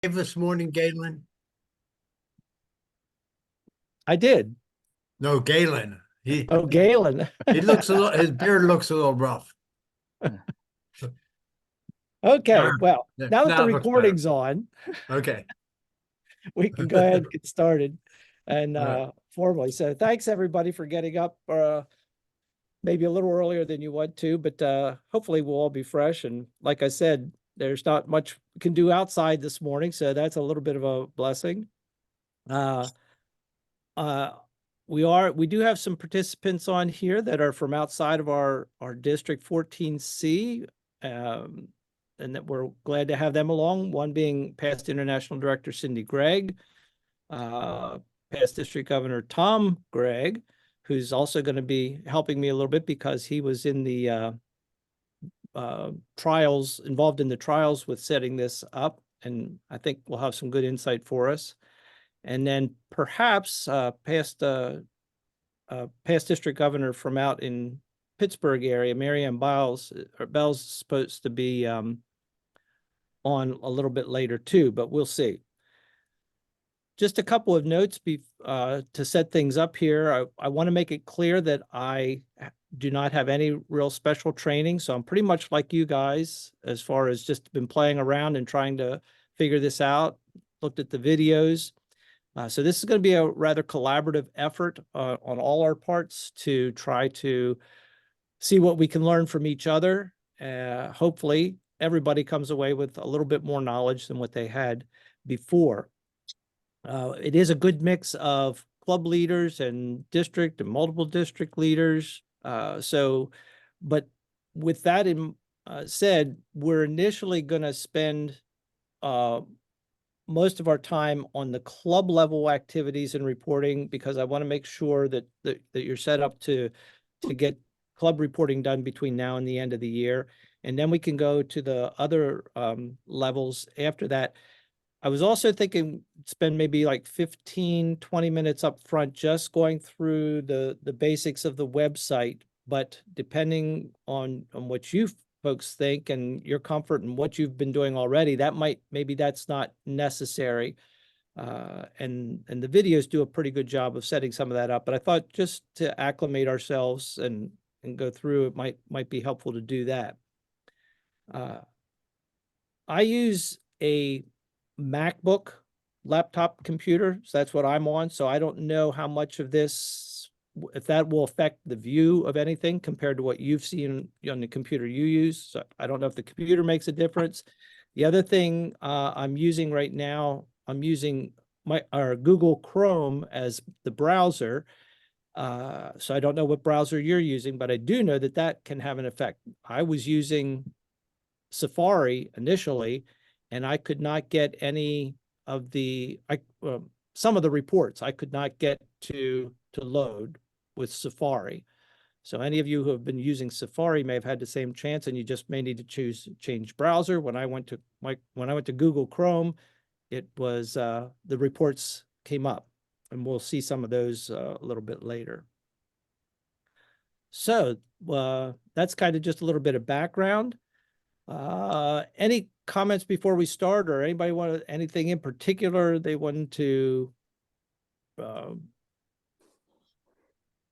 This morning, Galen? I did. No, Galen. He Oh, Galen. he looks a little. His beard looks a little rough. Okay, Ah, well, yeah, now that the now it looks better. recording's on, Okay. we can go ahead and get started and All right. formally. So thanks everybody for getting up maybe a little earlier than you want to, but hopefully we'll all be fresh. And like I said, there's not much we can do outside this morning, so that's a little bit of a blessing. Uh, uh, we do have some participants on here that are from outside of our District 14C. Um, and that we're glad to have them along. One being past International Director Cindy Gregg, past District Governor Tom Gregg, who's also going to be helping me a little bit because he was in the trials, involved in the trials with setting this up. And I think we'll have some good insight for us. And then perhaps past district governor from out in Pittsburgh area, Marianne Biles, Bell's supposed to be on a little bit later too, but we'll see. Just a couple of notes to set things up here. I want to make it clear that I do not have any real special training, so I'm pretty much like you guys as far as just been playing around and trying to figure this out, looked at the videos. So this is going to be a rather collaborative effort on all our parts to try to see what we can learn from each other. Hopefully, everybody comes away with a little bit more knowledge than what they had before. It is a good mix of club leaders and district and multiple district leaders. But with that said, we're initially going to spend most of our time on the club level activities and reporting because I want to make sure that you're set up to get club reporting done between now and the end of the year. And then we can go to the other levels after that. I was also thinking spend maybe like 15, 20 minutes up front just going through the basics of the website. But depending on what you folks think and your comfort and what you've been doing already, maybe that's not necessary. And the videos do a pretty good job of setting some of that up. But I thought just to acclimate ourselves and go through, it might be helpful to do that. I use a MacBook laptop computer, so that's what I'm on. So I don't know how much of this, if that will affect the view of anything compared to what you've seen on the computer you use. So I don't know if the computer makes a difference. The other thing I'm using right now, I'm using our Google Chrome as the browser. So I don't know what browser you're using, but I do know that that can have an effect. I was using Safari initially, and I could not get any of some of the reports I could not get to load with Safari. So any of you who have been using Safari may have had the same chance, and you just may need to change browser. When I went to Google Chrome, it was the reports came up, and we'll see some of those a little bit later. So that's kind of just a little bit of background. Any comments before we start, or anybody want anything in particular they want to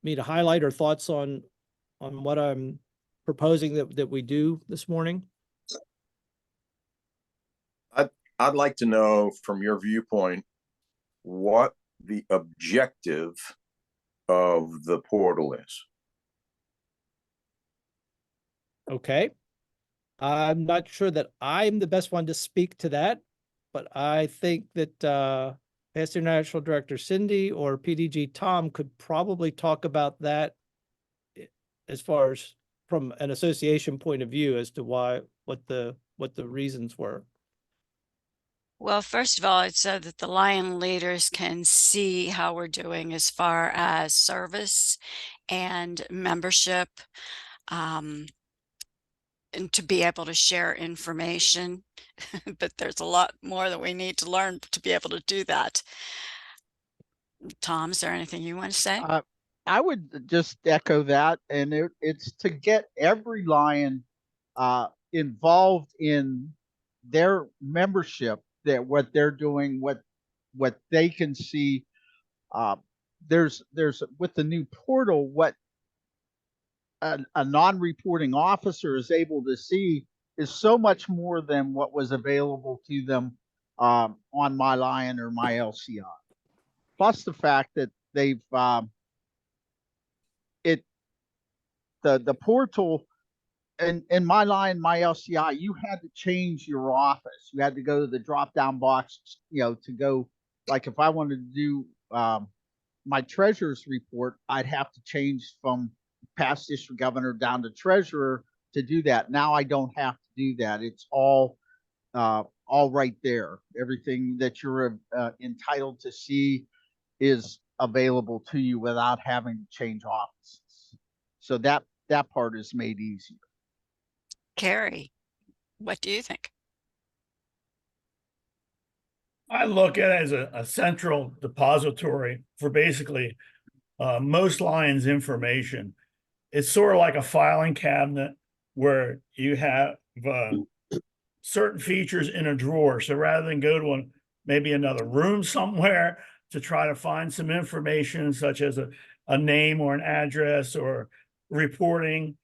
me to highlight, or thoughts on what I'm proposing that we do this morning? I'd like to know from your viewpoint what the objective of the portal is. Okay. I'm not sure that I'm the best one to speak to that, but I think that past International Director Cindy or PDG Tom could probably talk about that as far as from an association point of view as to what the reasons were. Well, first of all, it's so that the Lion leaders can see how we're doing as far as service and membership, and to be able to share information. But there's a lot more that we need to learn to be able to do that. Tom, is there anything you want to say? I would just echo that, and it's to get every Lion involved in their membership that what they're doing, what they can see. There's with the new portal, what a non-reporting officer is able to see is so much more than what was available to them on My Lion or My LCI. Plus the fact that they've the portal in My Lion, My LCI, you had to change your office. You had to go to the drop down box, to go, like if I wanted to do my treasurer's report, I'd have to change from past district governor down to treasurer to do that. Now I don't have to do that. It's all right there. Everything that you're entitled to see is available to you without having to change offices. So that part is made easier. Carrie, what do you think? I look at it as a central depository for basically most Lions information. It's sort of like a filing cabinet where you have certain features in a drawer. So rather than go to maybe another room somewhere to try to find some information such as a name or an address or reporting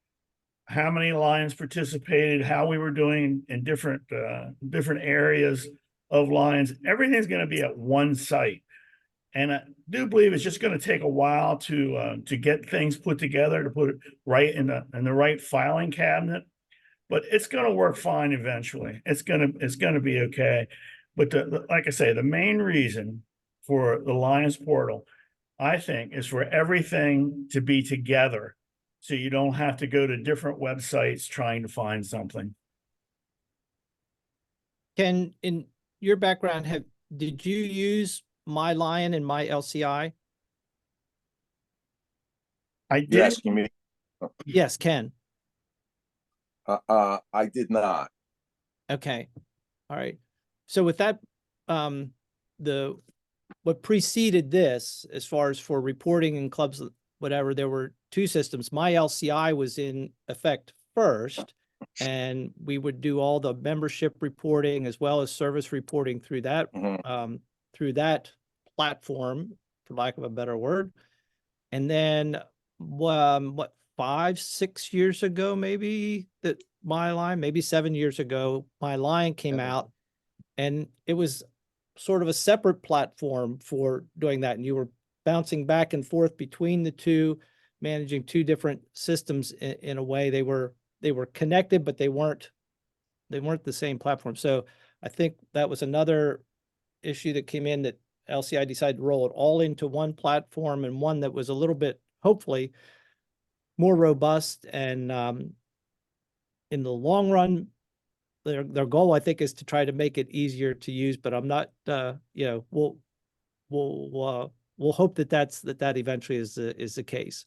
how many Lions participated, how we were doing in different areas of Lions, everything's going to be at one site. And I do believe it's just going to take a while to get things put together, to put it right in the right filing cabinet. But it's going to work fine eventually. It's going to be okay. But like I say, the main reason for the Lions portal, I think, is for everything to be together, so you don't have to go to different websites trying to find something. Ken, in your background, did you use My Lion and My LCI? I You're did. asking me? Yes, Ken. I did not. Okay. All right. So with that, what preceded this, as far as for reporting in clubs, whatever, there were two systems. My LCI was in effect first, and we would do all the membership reporting as well as service reporting through that through that platform, for lack of a better word. And then what 5-6 years ago, maybe, that My Lion, maybe 7 years ago, My Lion came out, and it was sort of a separate platform for doing that. And you were bouncing back and forth between the two, managing two different systems in a way. They were connected, but they weren't the same platform. So I think that was another issue that came in, that LCI decided to roll it all into one platform, and one that was a little bit, hopefully, more robust. And in the long run, their goal, I think, is to try to make it easier to use. But I'm not, we'll hope that eventually is the case.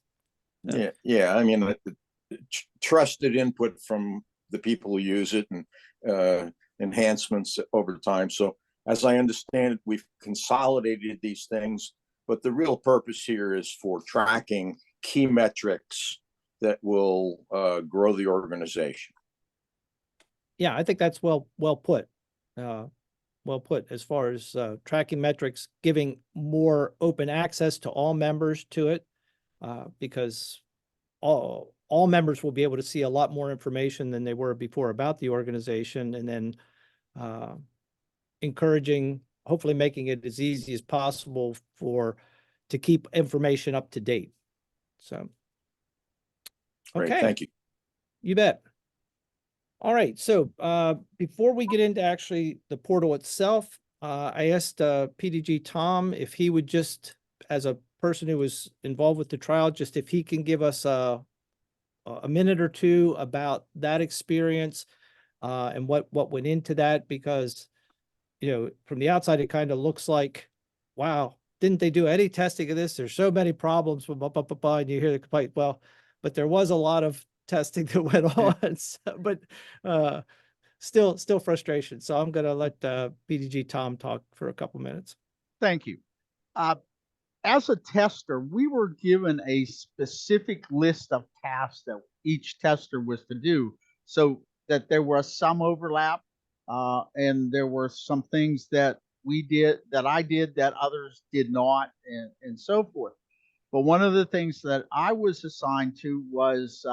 Yeah. I mean, trusted input from the people who use it, and enhancements over time. So as I understand it, we've consolidated these things, but the real purpose here is for tracking key metrics that will grow the organization. Yeah, I think that's well put. Well put, as far as tracking metrics, giving more open access to all members to it, because all members will be able to see a lot more information than they were before about the organization, and then encouraging, hopefully making it as easy as possible to keep information up to date. So, Great, okay. thank you. You bet. All right. So before we get into actually the portal itself, I asked PDG Tom if he would just, as a person who was involved with the trial, just if he can give us a minute or two about that experience and what went into that, because, from the outside, it kind of looks like, wow, didn't they do any testing of this? There's so many problems, and you hear the complaint. Well, but there was a lot of testing that went on, but still frustration. So I'm going to let PDG Tom talk for a couple minutes. Thank you. As a tester, we were given a specific list of tasks that each tester was to do, so that there was some overlap. And there were some things that I did that others did not, and so forth. But one of the things that I was assigned to was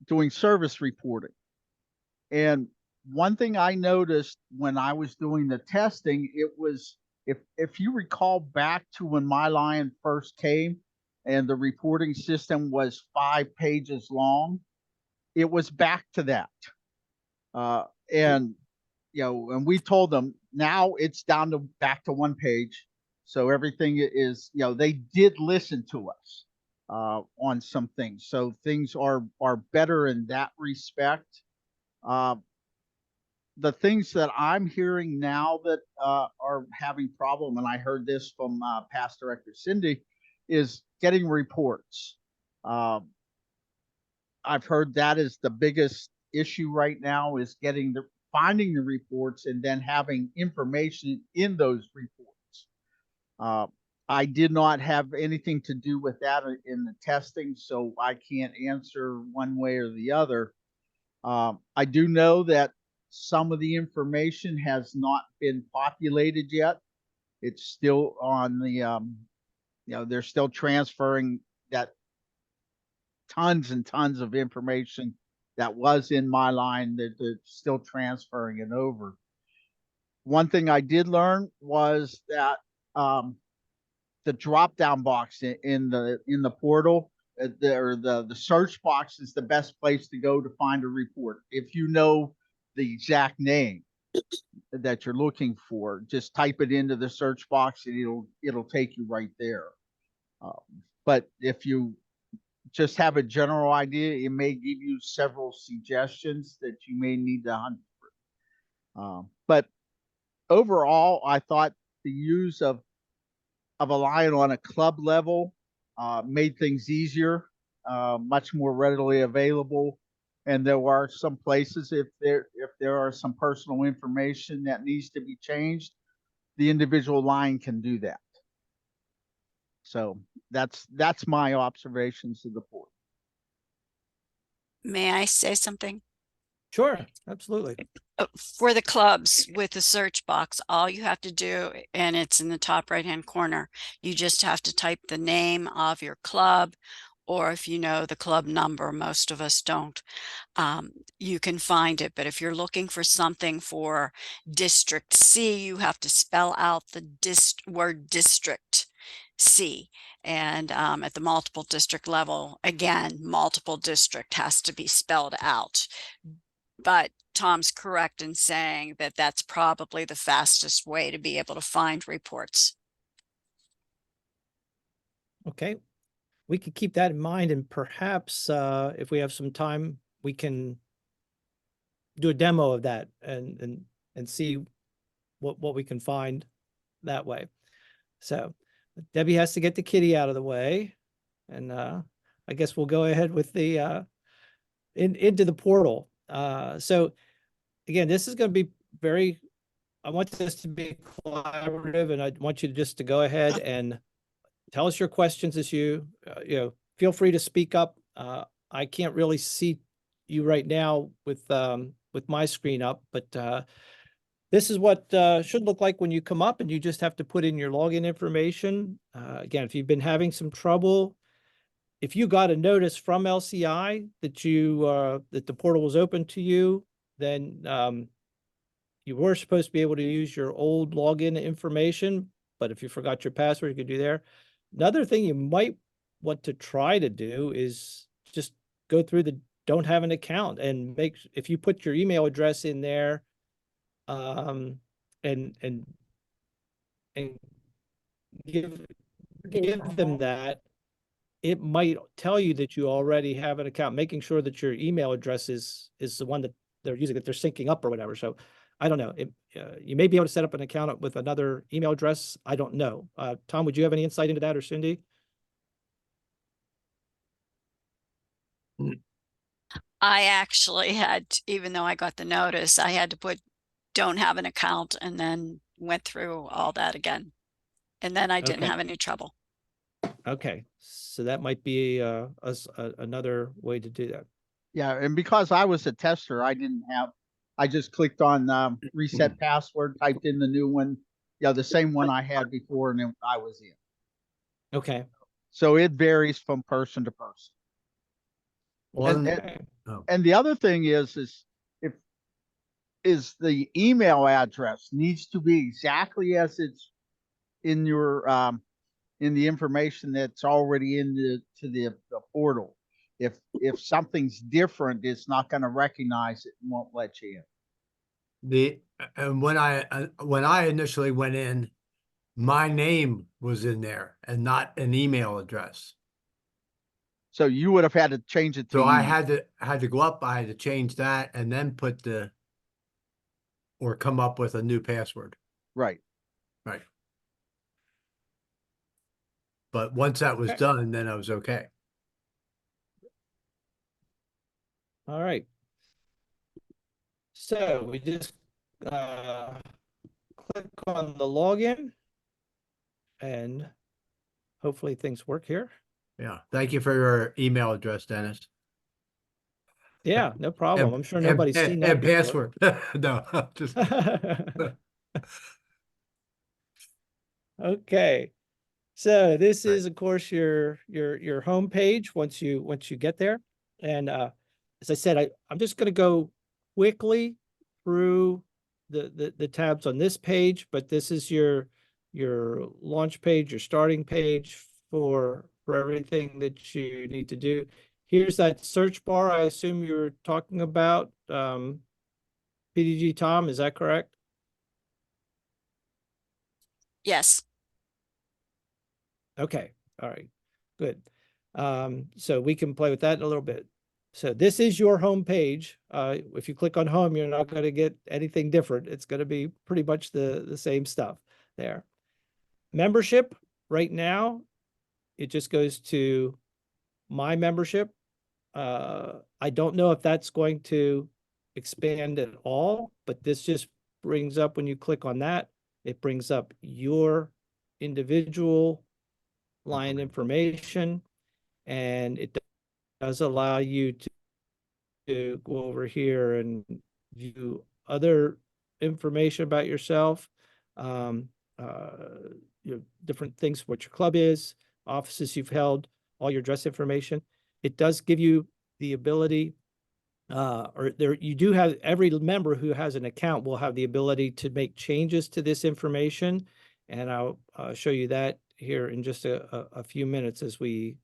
doing service reporting. And one thing I noticed when I was doing the testing, it was, if you recall back to when MyLion first came and the reporting system was 5 pages long, it was back to that. And and we told them now it's down to back to 1 page. So everything is, they did listen to us on some things. So things are better in that respect. The things that I'm hearing now that are having problem, and I heard this from past director Cindy, is getting reports. I've heard that is the biggest issue right now, is finding the reports and then having information in those reports. I did not have anything to do with that in the testing, so I can't answer one way or the other. I do know that some of the information has not been populated yet. It's still on the, they're still transferring that tons and tons of information that was in MyLion, that they're still transferring it over. One thing I did learn was that the drop-down box in the portal, the search box is the best place to go to find a report. If you know the exact name that you're looking for, just type it into the search box and it'll take you right there. But if you just have a general idea, it may give you several suggestions that you may need to hunt for. But overall, I thought the use of a Lion on a club level made things easier, much more readily available. And there are some places, if there are some personal information that needs to be changed, the individual line can do that. So that's my observations of the board. May I say something? Sure, absolutely. For the clubs with the search box, all you have to do, and it's in the top right-hand corner, you just have to type the name of your club, or if you know the club number, most of us don't, you can find it. But if you're looking for something for District C, you have to spell out the word District C. And at the multiple district level, again, multiple district has to be spelled out. But Tom's correct in saying that that's probably the fastest way to be able to find reports. Okay, we could keep that in mind, and perhaps if we have some time, we can do a demo of that and see what we can find that way. So Debbie has to get the kitty out of the way, and I guess we'll go ahead with the into the portal. So again, this is going to be I want this to be collaborative, and I want you just to go ahead and tell us your questions as you feel free to speak up. I can't really see you right now with my screen up, but this is what should look like when you come up, and you just have to put in your login information. Again, if you've been having some trouble, if you got a notice from LCI that that the portal was open to you, then you were supposed to be able to use your old login information, but if you forgot your password, you could do there. Another thing you might want to try to do is just go through the don't have an account and if you put your email address in there, and give them that, it might tell you that you already have an account, making sure that your email address is the one that they're using, that they're syncing up or whatever. So I don't know. You may be able to set up an account with another email address. I don't know. Tom, would you have any insight into that, or Cindy? I actually had, even though I got the notice, I had to put don't have an account and then went through all that again. And then I didn't have any trouble. Okay. So that might be another way to do that. Yeah, and because I was a tester, I I just clicked on reset password, typed in the new one, the same one I had before, and then I was in. Okay. So it varies from person to person. One, Okay. oh, And the other thing is the email address needs to be exactly as it's in your in the information that's already in the portal. If something's different, it's not going to recognize it and won't let you in. and when I initially went in, my name was in there and not an email address. So you would have had to change it to So I email. had to go up, I had to change that and then or come up with a new password. Right. Right. But once that was Okay. done, then I was okay. All right. So we just click on the login and hopefully things work here. Yeah. Thank you for your email address, Dennis. Yeah, no problem. I'm sure nobody's seen that and before. password. No, just Okay. So this Right. is, of course, your home page once you get there. And as I said, I'm just going to go quickly through the tabs on this page, but this is your launch page, your starting page for everything that you need to do. Here's that search bar I assume you're talking about. PDG Tom, is that correct? Yes. Okay, all right, good. So we can play with that in a little bit. So this is your home page. If you click on home, you're not going to get anything different. It's going to be pretty much the same stuff there. Membership, right now, it just goes to my membership. I don't know if that's going to expand at all, but this just brings up, when you click on that, it brings up your individual line information, and it does allow you to go over here and view other information about yourself, different things, what your club is, offices you've held, all your address information. It does give you the ability, you do have, every member who has an account will have the ability to make changes to this information, and I'll show you that here in just a few minutes as we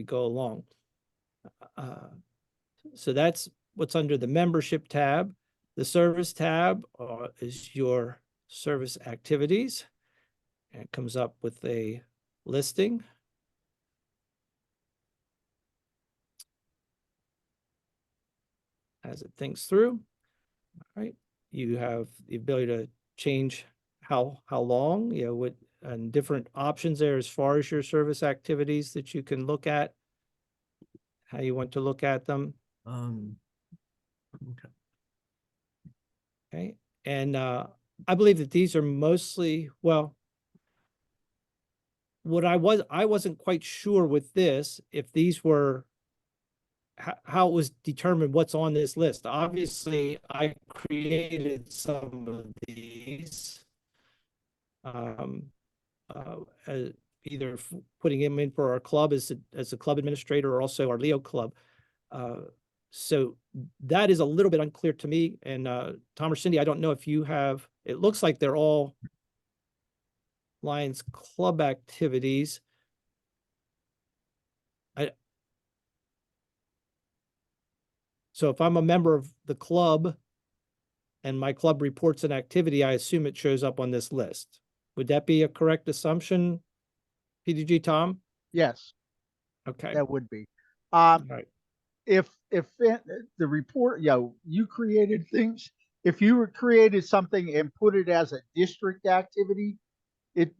go along. So that's what's under the membership tab. The service tab is your service activities, and it comes up with a listing. As it thinks through, all right, you have the ability to change how long, what, and different options there as far as your service activities that you can look at, how you want to look at them. Okay. Okay. And I believe that these are mostly, well, what I wasn't quite sure with this, if these were how it was determined what's on this list. Obviously, I created some of these, either putting him in for our club as a club administrator, or also our Leo club. So that is a little bit unclear to me. And Tom or Cindy, I don't know if you have, it looks like they're all Lions club activities. So if I'm a member of the club and my club reports an activity, I assume it shows up on this list. Would that be a correct assumption, PDG Tom? Yes, Okay. that would be. All right. If the report, you created things, if you created something and put it as a district activity,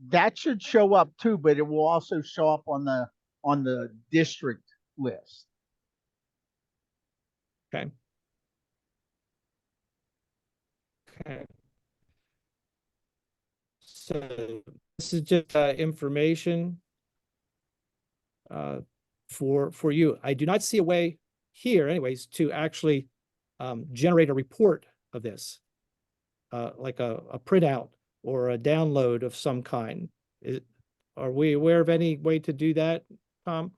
that should show up too, but it will also show up on the district list. Okay. Okay. So this is just information for you. I do not see a way here anyways to actually generate a report of this? Like a printout or a download of some kind? Are we aware of any way to do that, Tom?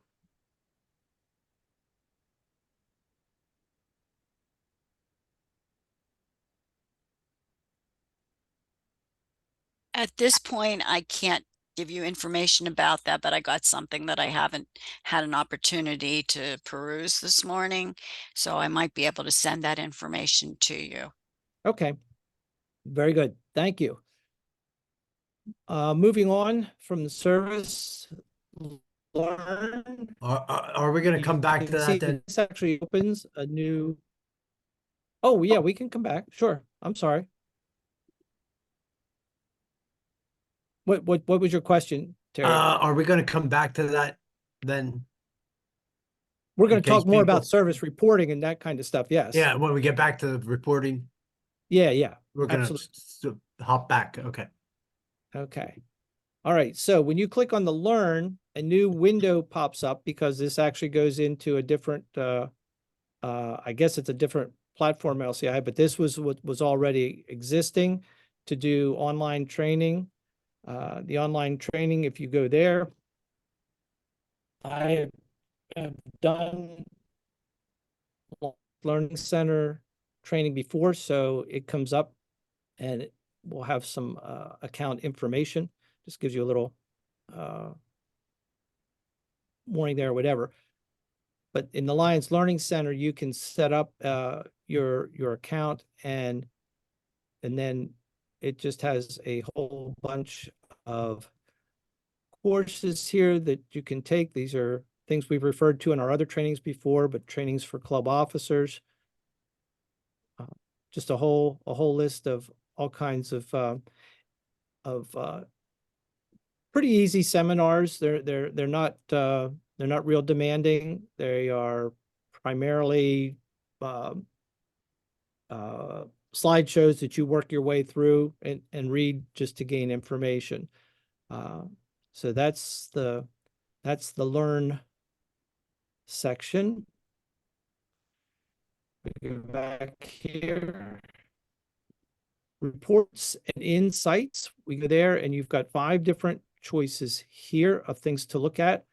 At this point, I can't give you information about that, but I got something that I haven't had an opportunity to peruse this morning. So I might be able to send that information to you. Okay, very good. Thank you. Moving on from the service, learn. Are we gonna You come back to can see that then? this actually opens a new. Oh, yeah, we can come back. Sure. I'm sorry. What was your question, Terry? Are we gonna come back to that then? We're going in to talk case more people- about service reporting and that kind of stuff. Yes. Yeah, when we get back to the reporting, Yeah. we're gonna Absolutely. hop back. Okay. Okay. All right. So when you click on the learn, a new window pops up because this actually goes into a different, I guess it's a different platform LCI, but this was what was already existing to do online training. The online training, if you go there, I have done Learning Center training before, so it comes up and it will have some account information. Just gives you a little warning there or whatever. But in the Lions Learning Center, you can set up your account and then it just has a whole bunch of courses here that you can take. These are things we've referred to in our other trainings before, but trainings for club officers. Just a whole list of all kinds of pretty easy seminars. They're not real demanding. They are primarily slideshows that you work your way through and read just to gain information. So that's the learn section. We go back here. Reports and insights. We go there and you've got 5 different choices here of things to look at.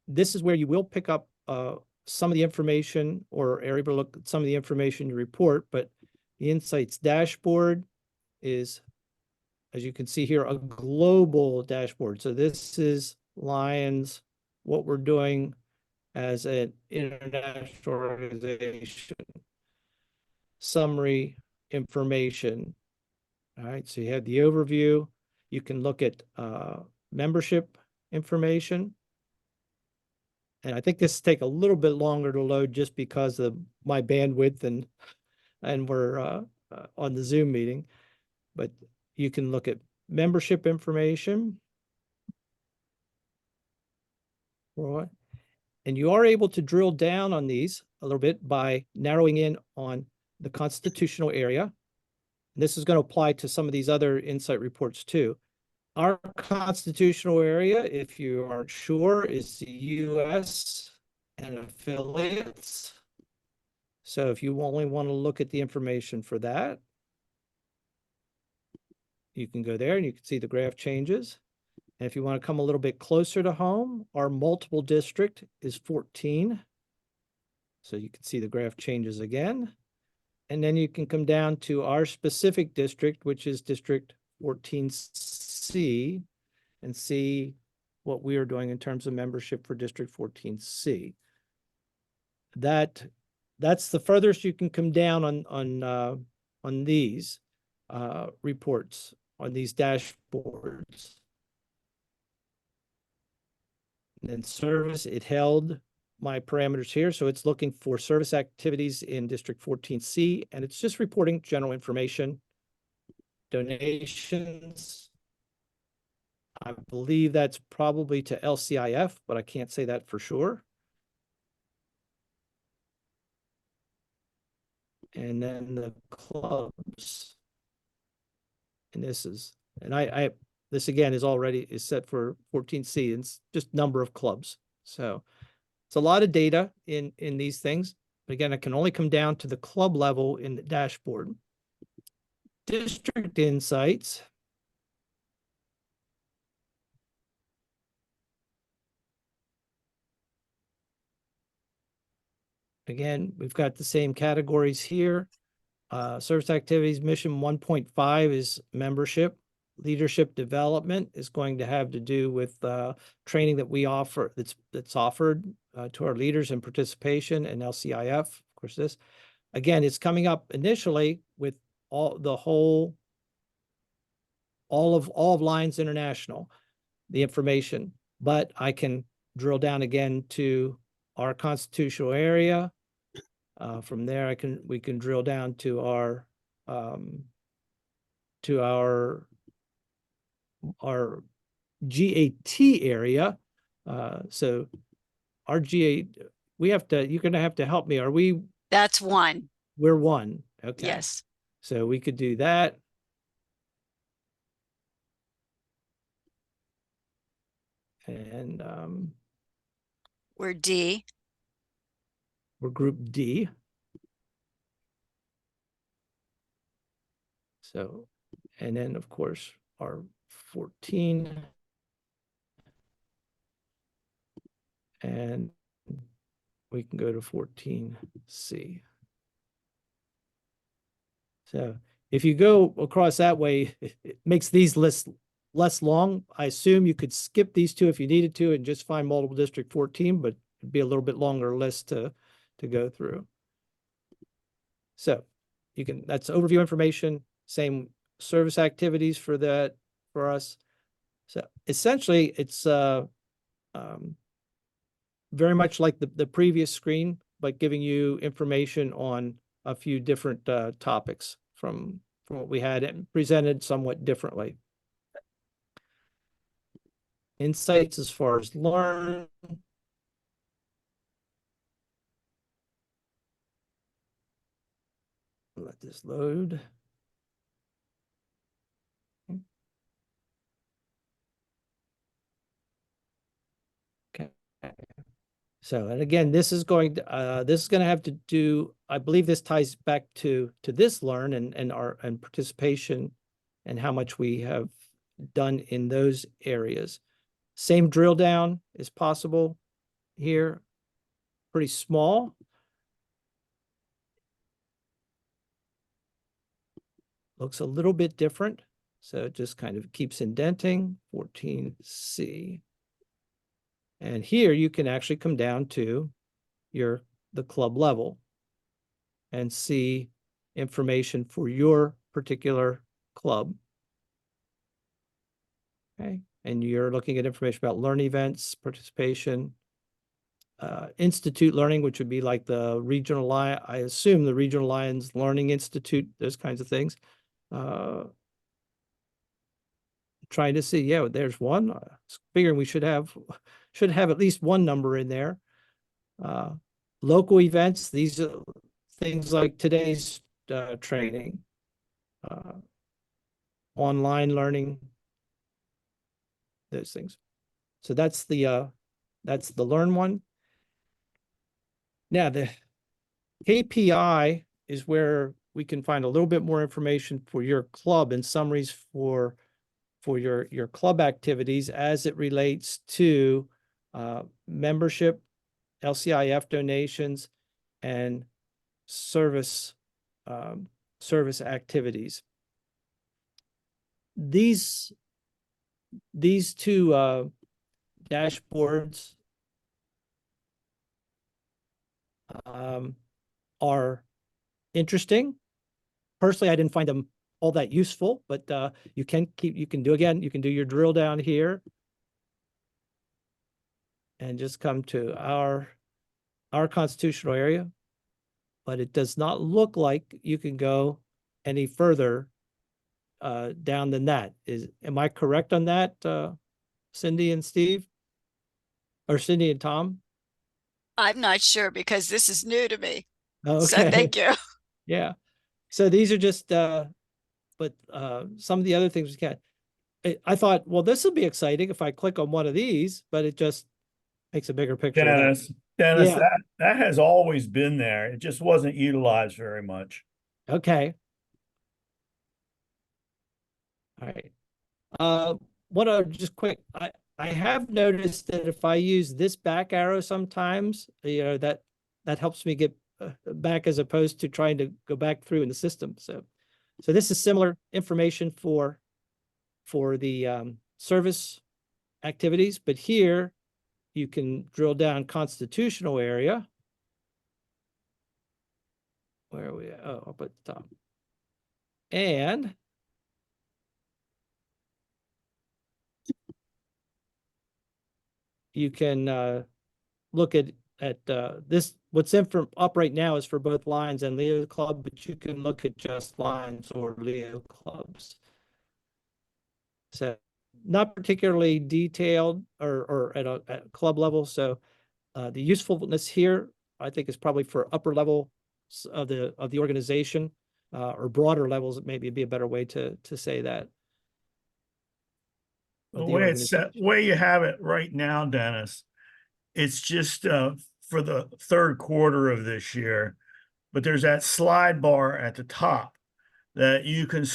This is where you will pick up some of the information or are able to look at some of the information you report, but the insights dashboard is, as you can see here, a global dashboard. So this is Lions, what we're doing as an international organization. Summary information. All right, so you have the overview. You can look at membership information. And I think this take a little bit longer to load just because of my bandwidth and we're on the Zoom meeting. But you can look at membership information. Right. And you are able to drill down on these a little bit by narrowing in on the constitutional area. And this is going to apply to some of these other insight reports too. Our constitutional area, if you aren't sure, is the US and affiliates. So if you only want to look at the information for that, you can go there and you can see the graph changes. And if you want to come a little bit closer to home, our multiple district is 14. So you can see the graph changes again. And then you can come down to our specific district, which is District 14C, and see what we are doing in terms of membership for District 14C. That's the furthest you can come down on these reports, on these dashboards. And then service, it held my parameters here. So it's looking for service activities in District 14C, and it's just reporting general information. Donations, I believe that's probably to LCIF, but I can't say that for sure. And then the clubs. And this again is set for 14C. It's just number of clubs. So it's a lot of data in these things. But again, I can only come down to the club level in the dashboard. District insights. Again, we've got the same categories here. Service activities, mission 1.5 is membership. Leadership development is going to have to do with training that we offer, that's offered to our leaders in participation and LCIF. Of course, this, again, it's coming up initially with all of Lions International, the information, but I can drill down again to our constitutional area. From there, we can drill down to our GAT area. So our GA, you're gonna have to help me. That's one. We're one. Okay. Yes. So we could do that. And We're D. we're group D. So, and then of course, our 14. And we can go to 14C. So if you go across that way, it makes these lists less long. I assume you could skip these two if you needed to and just find multiple district 14, but it'd be a little bit longer list to go through. So you can, that's overview information, same service activities for that, for us. So essentially it's very much like the previous screen, but giving you information on a few different topics from what we had and presented somewhat differently. Insights as far as learn. Let this load. Okay. So, and again, this is going to have to do, I believe this ties back to this learn and participation and how much we have done in those areas. Same drill down is possible here, pretty small. Looks a little bit different. So it just kind of keeps indenting. 14C. And here you can actually come down to the club level and see information for your particular club. Okay, and you're looking at information about learn events, participation, institute learning, which would be like the regional Lion, I assume the Regional Lions Learning Institute, those kinds of things. Trying to see, yeah, there's one. Figuring we should have at least one number in there. Local events, these are things like today's training, online learning, those things. So that's the learn one. Now the KPI is where we can find a little bit more information for your club and summaries for your club activities as it relates to membership, LCIF donations, and service activities. These two dashboards are interesting. Personally, I didn't find them all that useful, but you can do your drill down here and just come to our constitutional area, but it does not look like you can go any further down than that. Am I correct on that, Cindy and Steve? Or Cindy and Tom? I'm not sure because this is new to me. Okay. So thank you. Yeah. So these are just but some of the other things we can. I thought, well, this will be exciting if I click on one of these, but it just Makes a bigger picture of that. Dennis, Yeah. that has always been there. It just wasn't utilized very much. Okay. All right. What just quick, I have noticed that if I use this back arrow sometimes, that helps me get back as opposed to trying to go back through in the system. So this is similar information for the service activities, but here you can drill down constitutional area. Where are we at? Oh, up at the top. And you can look at this. What's in from up right now is for both lines and Leo Club, but you can look at just lines or Leo clubs. So not particularly detailed or at a club level. So the usefulness here, I think, is probably for upper level of the organization or broader levels. It maybe be a better way to say that. The way it's set, way you have it right now, Dennis, it's just for the third quarter of this year, but there's that slide bar at the top that you can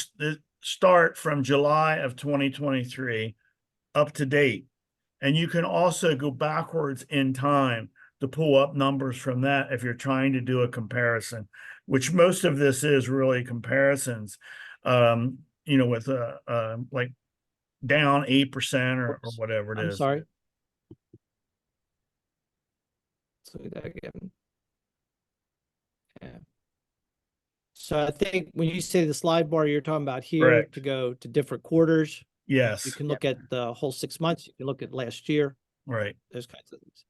start from July of 2023 up to date. And you can also go backwards in time to pull up numbers from that if you're trying to do a comparison, which most of this is really comparisons, with like down 8% or whatever it is. I'm sorry. Let's look at that again. Yeah. So I think when you say the slide bar, you're talking about here Correct. to go to different quarters. Yes. You can look at the whole 6 months. You can look at last year. Right. Those kinds of things.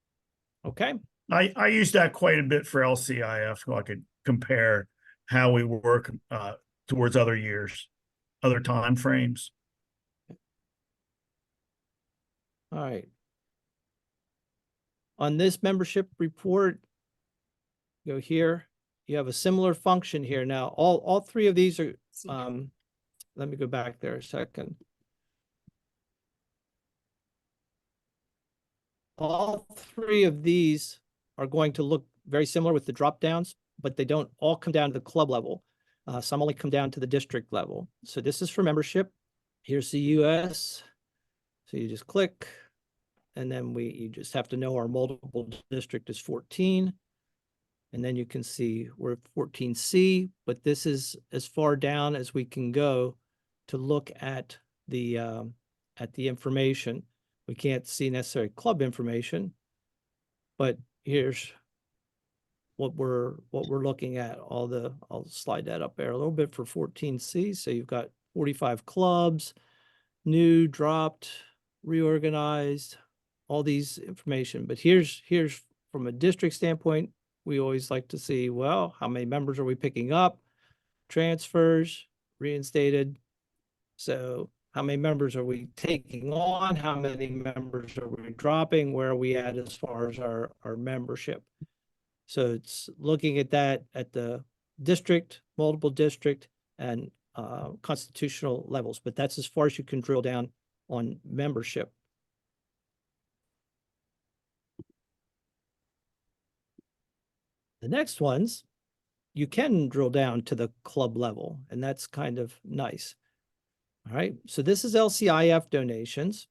Okay. I use that quite a bit for LCIF so I could compare how we work towards other years, other time frames. All right. On this membership report, go here. You have a similar function here. Now, all three of these are, let me go back there a second. All three of these are going to look very similar with the drop downs, but they don't all come down to the club level. Some only come down to the district level. So this is for membership. Here's the US. So you just click, and then you just have to know our multiple district is 14. And then you can see we're 14C, but this is as far down as we can go to look at the information. We can't see necessarily club information, but here's what we're looking at. I'll slide that up there a little bit for 14C. So you've got 45 clubs, new, dropped, reorganized, all these information. But here's from a district standpoint, we always like to see, well, how many members are we picking up? Transfers, reinstated. So how many members are we taking on? How many members are we dropping? Where are we at as far as our membership? So it's looking at that at the district, multiple district, and constitutional levels. But that's as far as you can drill down on membership. The next ones, you can drill down to the club level, and that's kind of nice. All right, so this is LCIF donations.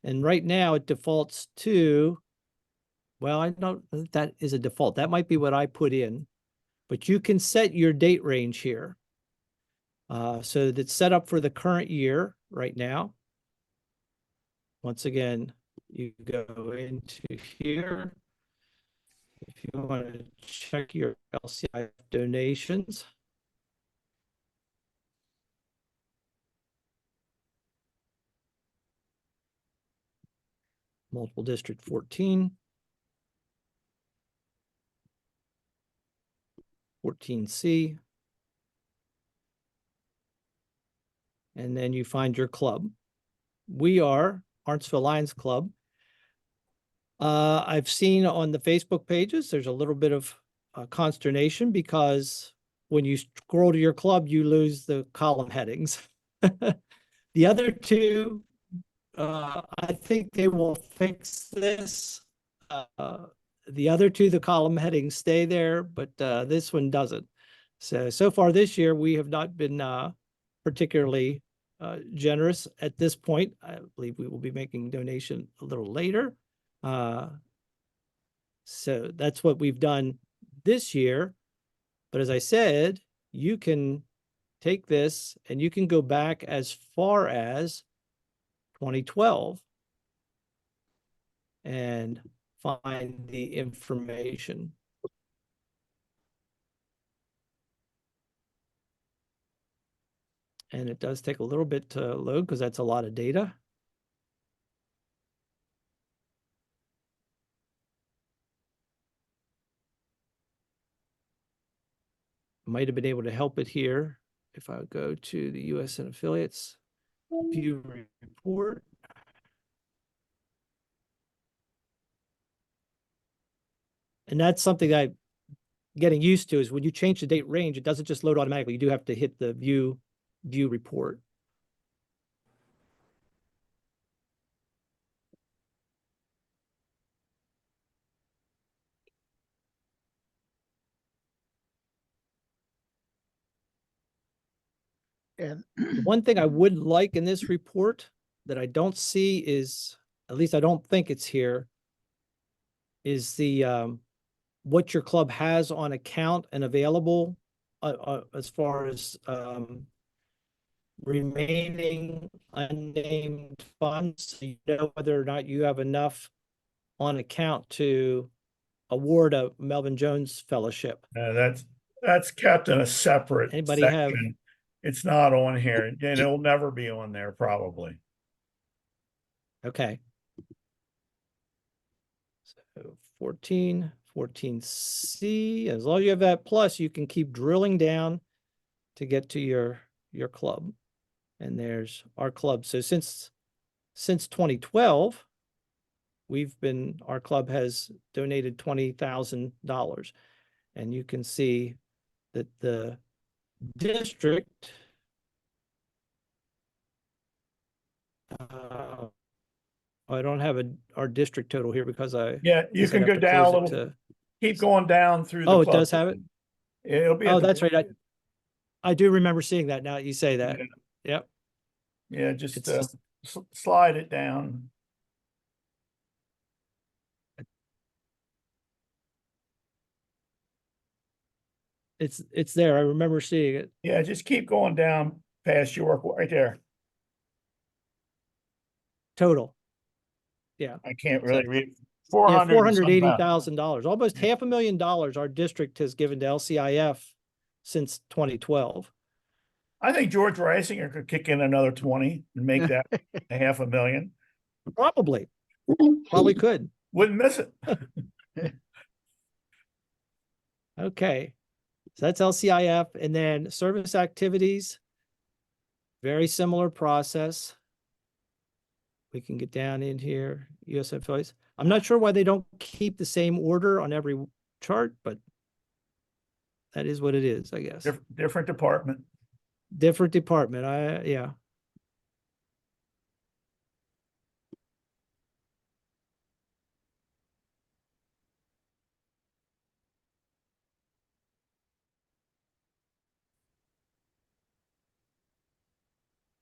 And right now it defaults to, well, I don't know if that is a default. That might be what I put in, but you can set your date range here. So that's set up for the current year right now. Once again, you go into here. If you want to check your LCIF donations. Multiple district 14. 14C. And then you find your club. We are Arntsville Lions Club. I've seen on the Facebook pages, there's a little bit of consternation because when you scroll to your club, you lose the column headings. The other two, I think they will fix this. the other two, the column headings stay there, but this one doesn't. So far this year, we have not been particularly generous at this point. I believe we will be making donation a little later. So that's what we've done this year. But as I said, you can take this and you can go back as far as 2012 and find the information. And it does take a little bit to load because that's a lot of data. Might have been able to help it here if I go to the US and affiliates, view report. And that's something I'm getting used to, is when you change the date range, it doesn't just load automatically. You do have to hit the view report. And One thing I would like in this report that I don't see is, at least I don't think it's here, is the what your club has on account and available as far as remaining unnamed funds. So you know whether or not you have enough on account to award a Melvin Jones Fellowship. That's kept in a separate Anybody have- section. It's not on here, and it'll never be on there probably. Okay. So 14C, as long as you have that plus, you can keep drilling down to get to your club. And there's our club. So since 2012, our club has donated $20,000. And you can see that the district I don't have our district total here because you can go down a little. Keep going down through the Oh, it club. does have it? It'll be. Oh, that's right. I do remember seeing that now that you say that. Yeah. Yep. Yeah, just slide it down. It's there. I remember seeing it. Yeah, just keep going down past York right there. Total. Yeah. I can't really read. Yeah, $480,000. $480,000, almost $500,000 our district has given to LCIF since 2012. I think George Reisinger could kick in another 20 and make that $500,000. Probably could. Wouldn't miss it. Okay. So that's LCIF, and then service activities, very similar process. We can get down in here, US affiliates. I'm not sure why they don't keep the same order on every chart, but that is what it is, I guess. Different department. Different department. Yeah.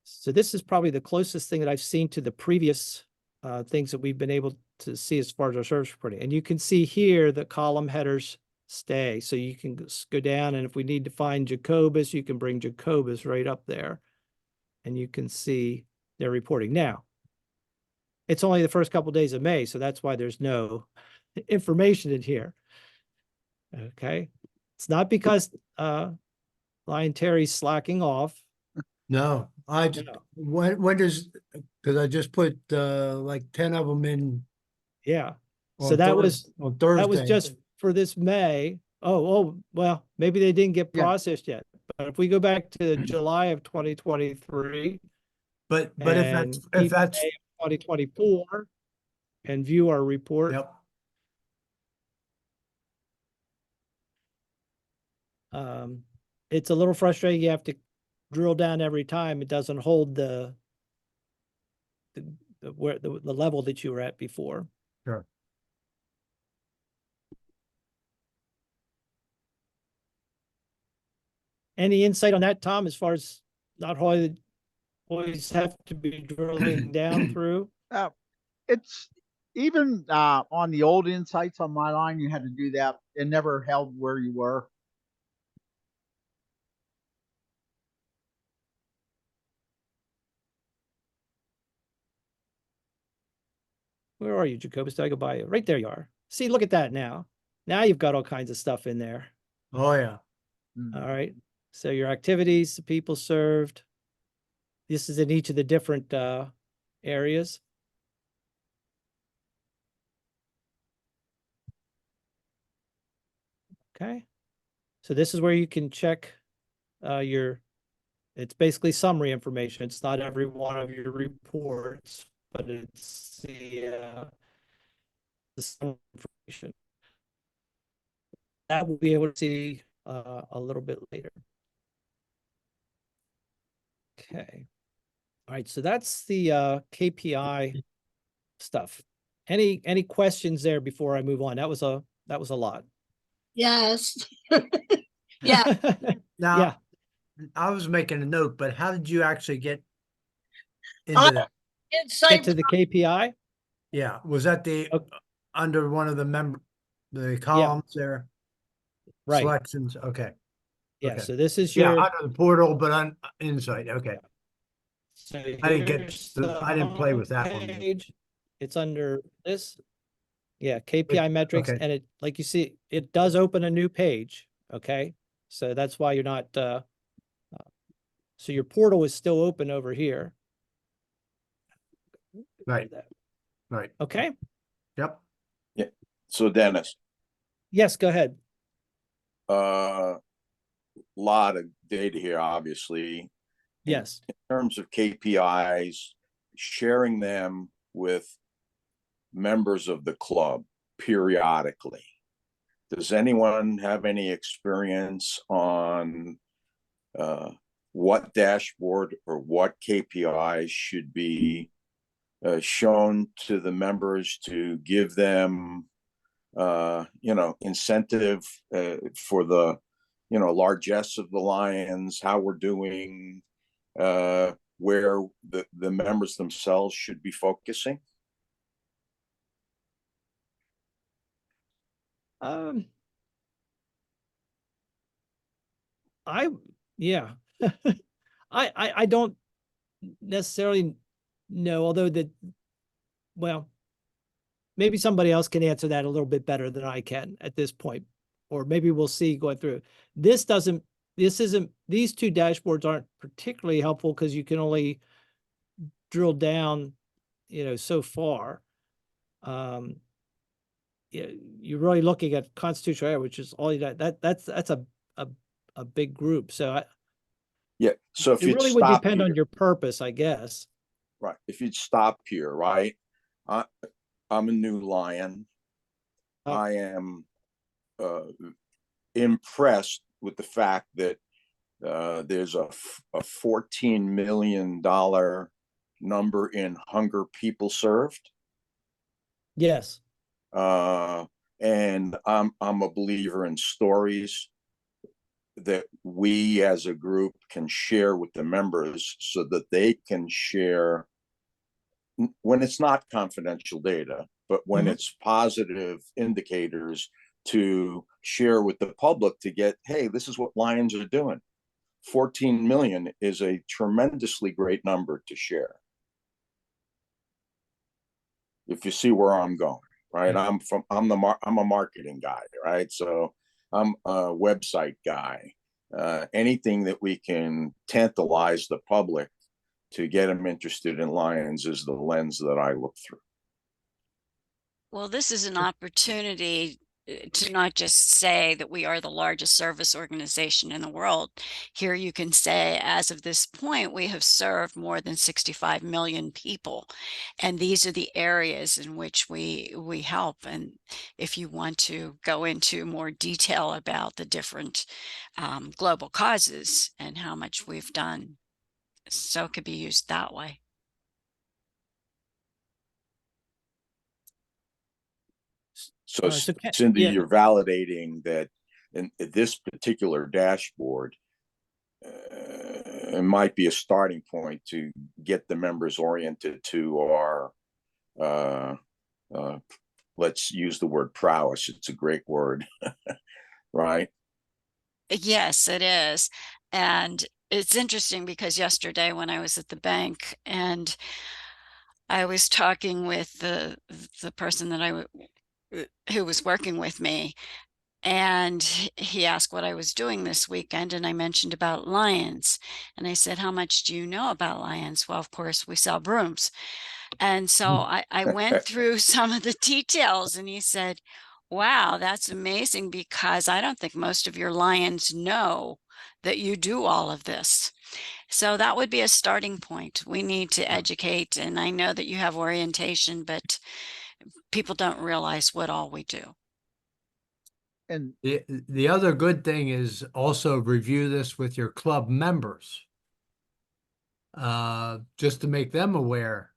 So this is probably the closest thing that I've seen to the previous things that we've been able to see as far as our service reporting. And you can see here the column headers stay. So you can go down, and if we need to find Jacobus, you can bring Jacobus right up there. And you can see their reporting. Now, it's only the first couple of days of May, so that's why there's no information in here. Okay. It's not because Lion Terry's slacking off. No, I just, No. when does, because I just put like 10 of them in Yeah. on So that Thursday. that was just for this May. Oh, well, maybe they didn't get Yeah. processed yet. But if we go back to July of 2023 But if and that's, May of 2024 and view our report, yep, it's a little frustrating. You have to drill down every time. It doesn't hold the level that you were at before. sure. Any insight on that, Tom, as far as not always have to be drilling down through? It's even on the old insights on my line, you had to do that. It never held where you were. Where are you, Jacobus? Did I go by you? Right there you are. See, look at that now. Now you've got all kinds of stuff in there. Oh, yeah. All right. So your activities, the people served. This is in each of the different areas. Okay. So this is where you can check it's basically summary information. It's not every one of your reports, but it's the summary information. That we'll be able to see a little bit later. Okay. All right, so that's the KPI stuff. Any questions there before I move on? That was a lot. Yes. Yeah. Now, Yeah. I was making a note, but how did you actually get into Oh, that? Get Insight. to the KPI. Yeah, was that the Okay. under one of the columns there? Right. Selections, okay. Yeah. Okay. So this is Yeah, your. under the portal, but on Insight, okay. So I didn't get here's the I didn't play with that one. page. It's under this. Yeah, KPI metrics, okay. and it, like you see, it does open a new page. Okay, so that's why you're not. So your portal is still open over here. Right. Right. Okay. Yep. So Dennis, Yes, go ahead. lot of data here, obviously. Yes. In terms of KPIs, sharing them with members of the club periodically. Does anyone have any experience on what dashboard or what KPIs should be shown to the members to give them, incentive for the, largesse of the Lions, how we're doing, where the members themselves should be focusing? Yeah. I don't necessarily know, although well, maybe somebody else can answer that a little bit better than I can at this point, or maybe we'll see going through. These two dashboards aren't particularly helpful because you can only drill down, so far. You're really looking at constitutional area, which is all that's a big group. So Yeah. So if it you'd really would stop depend here, on your purpose, I guess. right? If you'd stop here, right? I'm a new Lion. I am impressed with the fact that there's a $14 million number in hunger people served. Yes. And I'm a believer in stories that we as a group can share with the members so that they can share when it's not confidential data, but when it's positive indicators to share with the public to get, hey, this is what Lions are doing. 14 million is a tremendously great number to share. If you see where I'm going, right? I'm a marketing guy, right? So I'm a website guy. Anything that we can tantalize the public to get them interested in Lions is the lens that I look through. Well, this is an opportunity to not just say that we are the largest service organization in the world. Here you can say, as of this point, we have served more than 65 million people. And these are the areas in which we help. And if you want to go into more detail about the different global causes and how much we've done, so it could be used that way. So, So Cindy, yeah. you're validating that in this particular dashboard, it might be a starting point to get the members oriented to our, let's use the word prowess. It's a great word, right? Yes, it is. And it's interesting because yesterday when I was at the bank and I was talking with the person that who was working with me, and he asked what I was doing this weekend, and I mentioned about lions. And I said, how much do you know about lions? Well, of course, we sell brooms. And so I went through some of the details, and he said, wow, that's amazing, because I don't think most of your lions know that you do all of this. So that would be a starting point. We need to educate, and I know that you have orientation, but people don't realize what all we do. And The other good thing is also review this with your club members. Just to make them aware.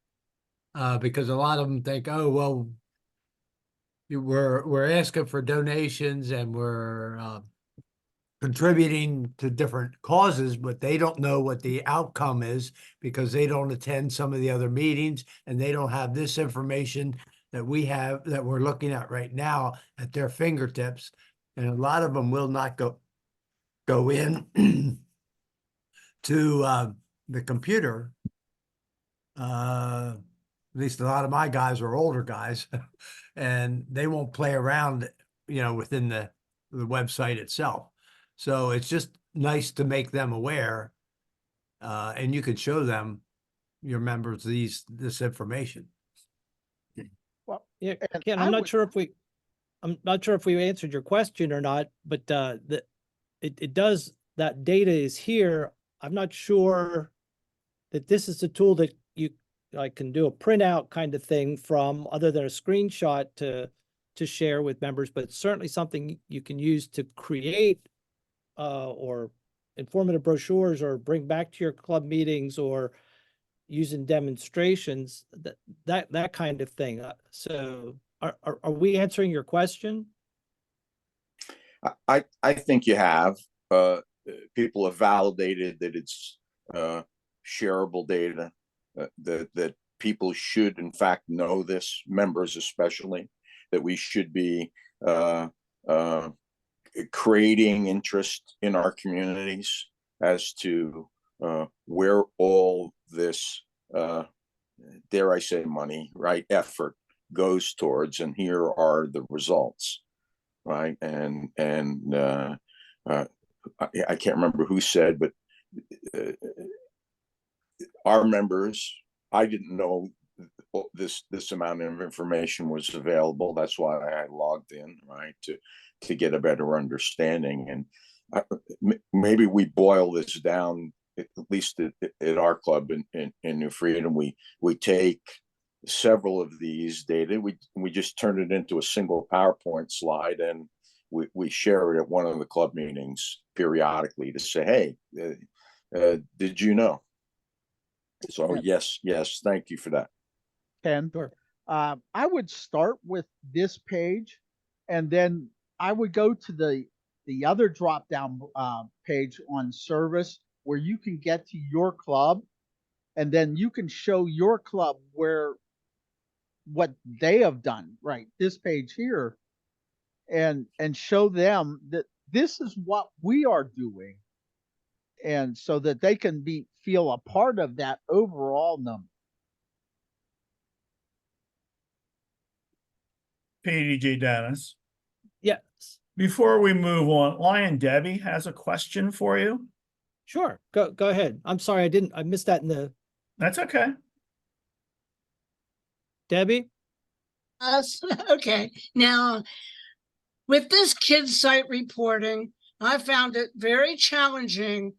Because a lot of them think, oh, well, we're asking for donations and we're contributing to different causes, but they don't know what the outcome is because they don't attend some of the other meetings and they don't have this information that we have, that we're looking at right now at their fingertips. And a lot of them will not go in to the computer. At least a lot of my guys are older guys, and they won't play around, within the website itself. So it's just nice to make them aware, and you can show them, your members, this information. well, Yeah, and Ken, I I'm not would- sure if we answered your question or not, but it does, that data is here. I'm not sure that this is a tool that I can do a printout kind of thing from, other than a screenshot to share with members, but it's certainly something you can use to create or informative brochures, or bring back to your club meetings, or using demonstrations, that kind of thing. So are we answering your question? I think you have. People have validated that it's shareable data, that people should in fact know this, members especially, that we should be creating interest in our communities as to where all this, dare I say, money, right, effort goes towards, and here are the results, right? And I can't remember who said, but our members, I didn't know this amount of information was available. That's why I logged in, right, to get a better understanding. And maybe we boil this down, at least at our club in New Freedom. We take several of these data, we just turn it into a single PowerPoint slide, and we share it at one of the club meetings periodically to say, hey, did you know? So yes, thank you for that. Ken, Sure. I would start with this page, and then I would go to the other drop down page on service, where you can get to your club, and then you can show your club what they have done, right? This page here, and show them that this is what we are doing, and so that they can feel a part of that overall number. PDG Dennis, Yes, before we move on, Lion Debbie has a question for you. sure. Go ahead. I'm sorry, I missed that in the, That's okay. Debbie? Yes, okay. Now, with this kids site reporting, I found it very challenging.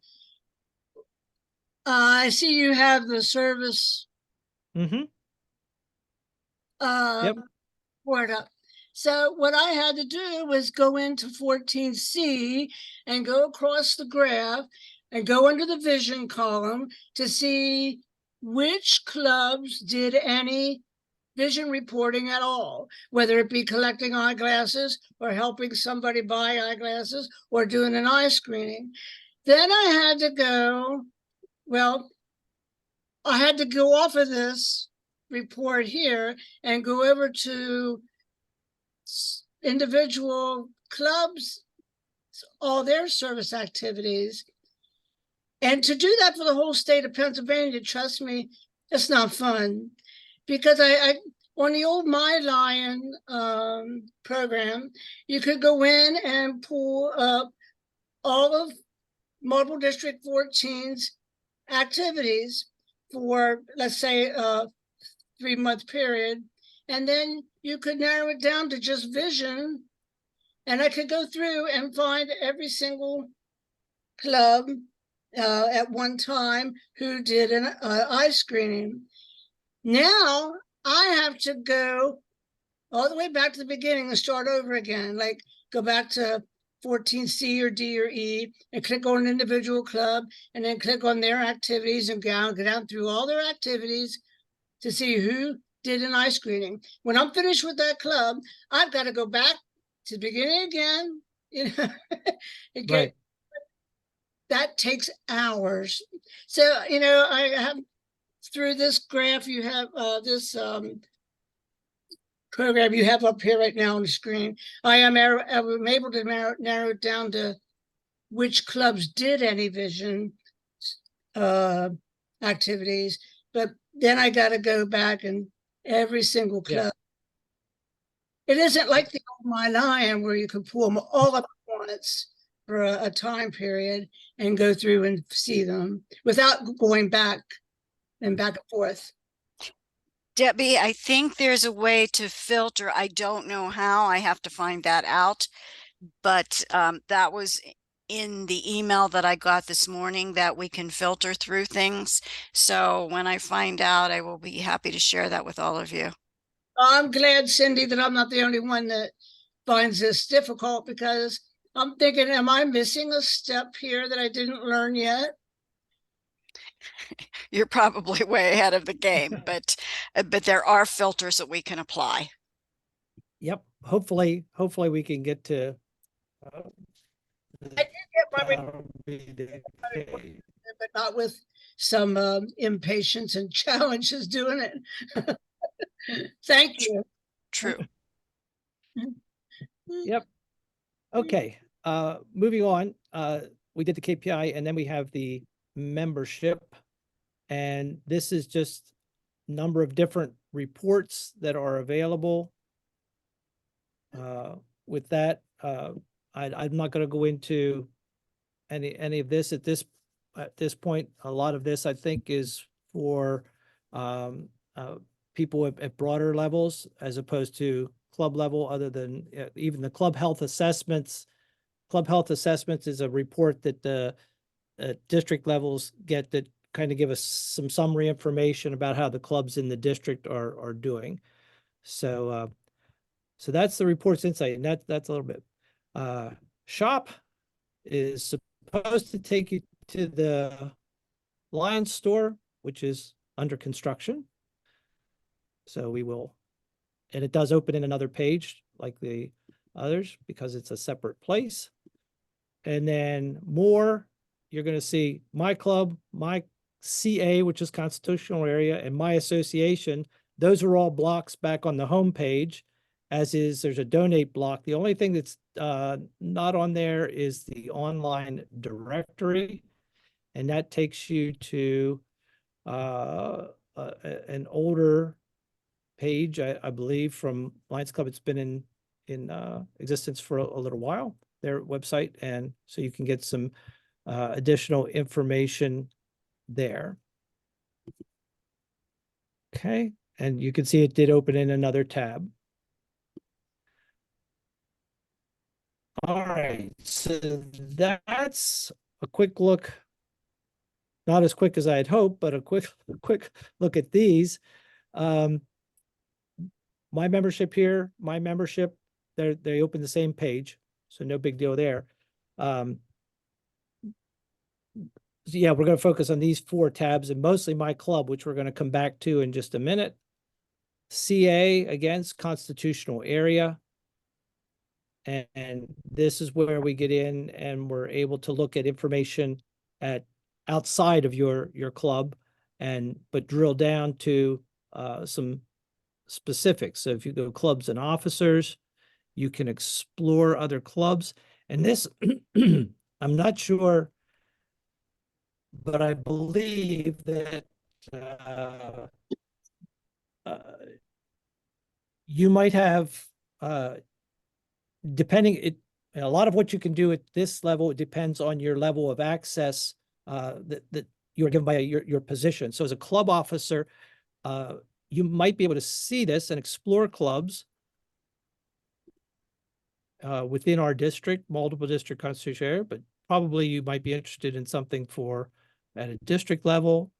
I see you have the service Mm-hmm. Yep. board up. So what I had to do was go into 14C and go across the graph and go under the vision column to see which clubs did any vision reporting at all, whether it be collecting eyeglasses or helping somebody buy eyeglasses or doing an eye screening. Then I had to go, well, I had to go off of this report here and go over to individual clubs, all their service activities. And to do that for the whole state of Pennsylvania, trust me, it's not fun. Because I on the old My Lion program, you could go in and pull up all of Marble District 14's activities for, let's say, a 3-month period. And then you could narrow it down to just vision. And I could go through and find every single club at one time who did an eye screening. Now I have to go all the way back to the beginning and start over again, like go back to 14C or D or E and click on an individual club and then click on their activities and go down through all their activities to see who did an eye screening. When I'm finished with that club, I've got to go back to the beginning again. You know, Right. that takes hours. So, you know, I have through this graph, you have this program you have up here right now on the screen. I'm able to narrow it down to which clubs did any vision activities, but then I got to go back and every single club. It isn't like the old My Lion where you can pull them all up at once for a time period and go through and see them without going back and forth. Debbie, I think there's a way to filter. I don't know how. I have to find that out. But that was in the email that I got this morning, that we can filter through things. So when I find out, I will be happy to share that with all of you. I'm glad, Cindy, that I'm not the only one that finds this difficult, because I'm thinking, am I missing a step here that I didn't learn yet? You're probably way ahead of the game, but there are filters that we can apply. Yep. Hopefully we can get to. I did get my report, but not with some impatience and challenges doing it. Thank you. True. Yep. Okay. Moving on. We did the KPI, and then we have the membership. And this is just number of different reports that are available. With that, I'm not going to go into any of this at this point. A lot of this, I think, is for people at broader levels as opposed to club level, other than even the club health assessments. Club health assessments is a report that the district levels get that kind of give us some summary information about how the clubs in the district are doing. So so that's the reports insight, and that's a little bit. Shop is supposed to take you to the Lions store, which is under construction. So we will, and it does open in another page like the others because it's a separate place. And then more, you're going to see my club, my CA, which is constitutional area, and my association. Those are all blocks back on the home page, as is there's a donate block. The only thing that's not on there is the online directory, and that takes you to an older page, I believe, from Lions Club. It's been in existence for a little while, their website, and so you can get some additional information there. Okay, and you can see it did open in another tab. All right, so that's a quick look. Not as quick as I had hoped, but a quick look at these. My membership here, my membership, they open the same page, so no big deal there. So yeah, we're going to focus on these 4 tabs, and mostly my club, which we're going to come back to in just a minute. CA, against constitutional area. And this is where we get in and we're able to look at information at outside of your club but drill down to some specifics. So if you go clubs and officers, you can explore other clubs. And this, I'm not sure, but I believe that you might have, depending, a lot of what you can do at this level, it depends on your level of access that you're given by your position. So as a club officer, you might be able to see this and explore clubs within our district, multiple district constitutional area, but probably you might be interested in something at a district level.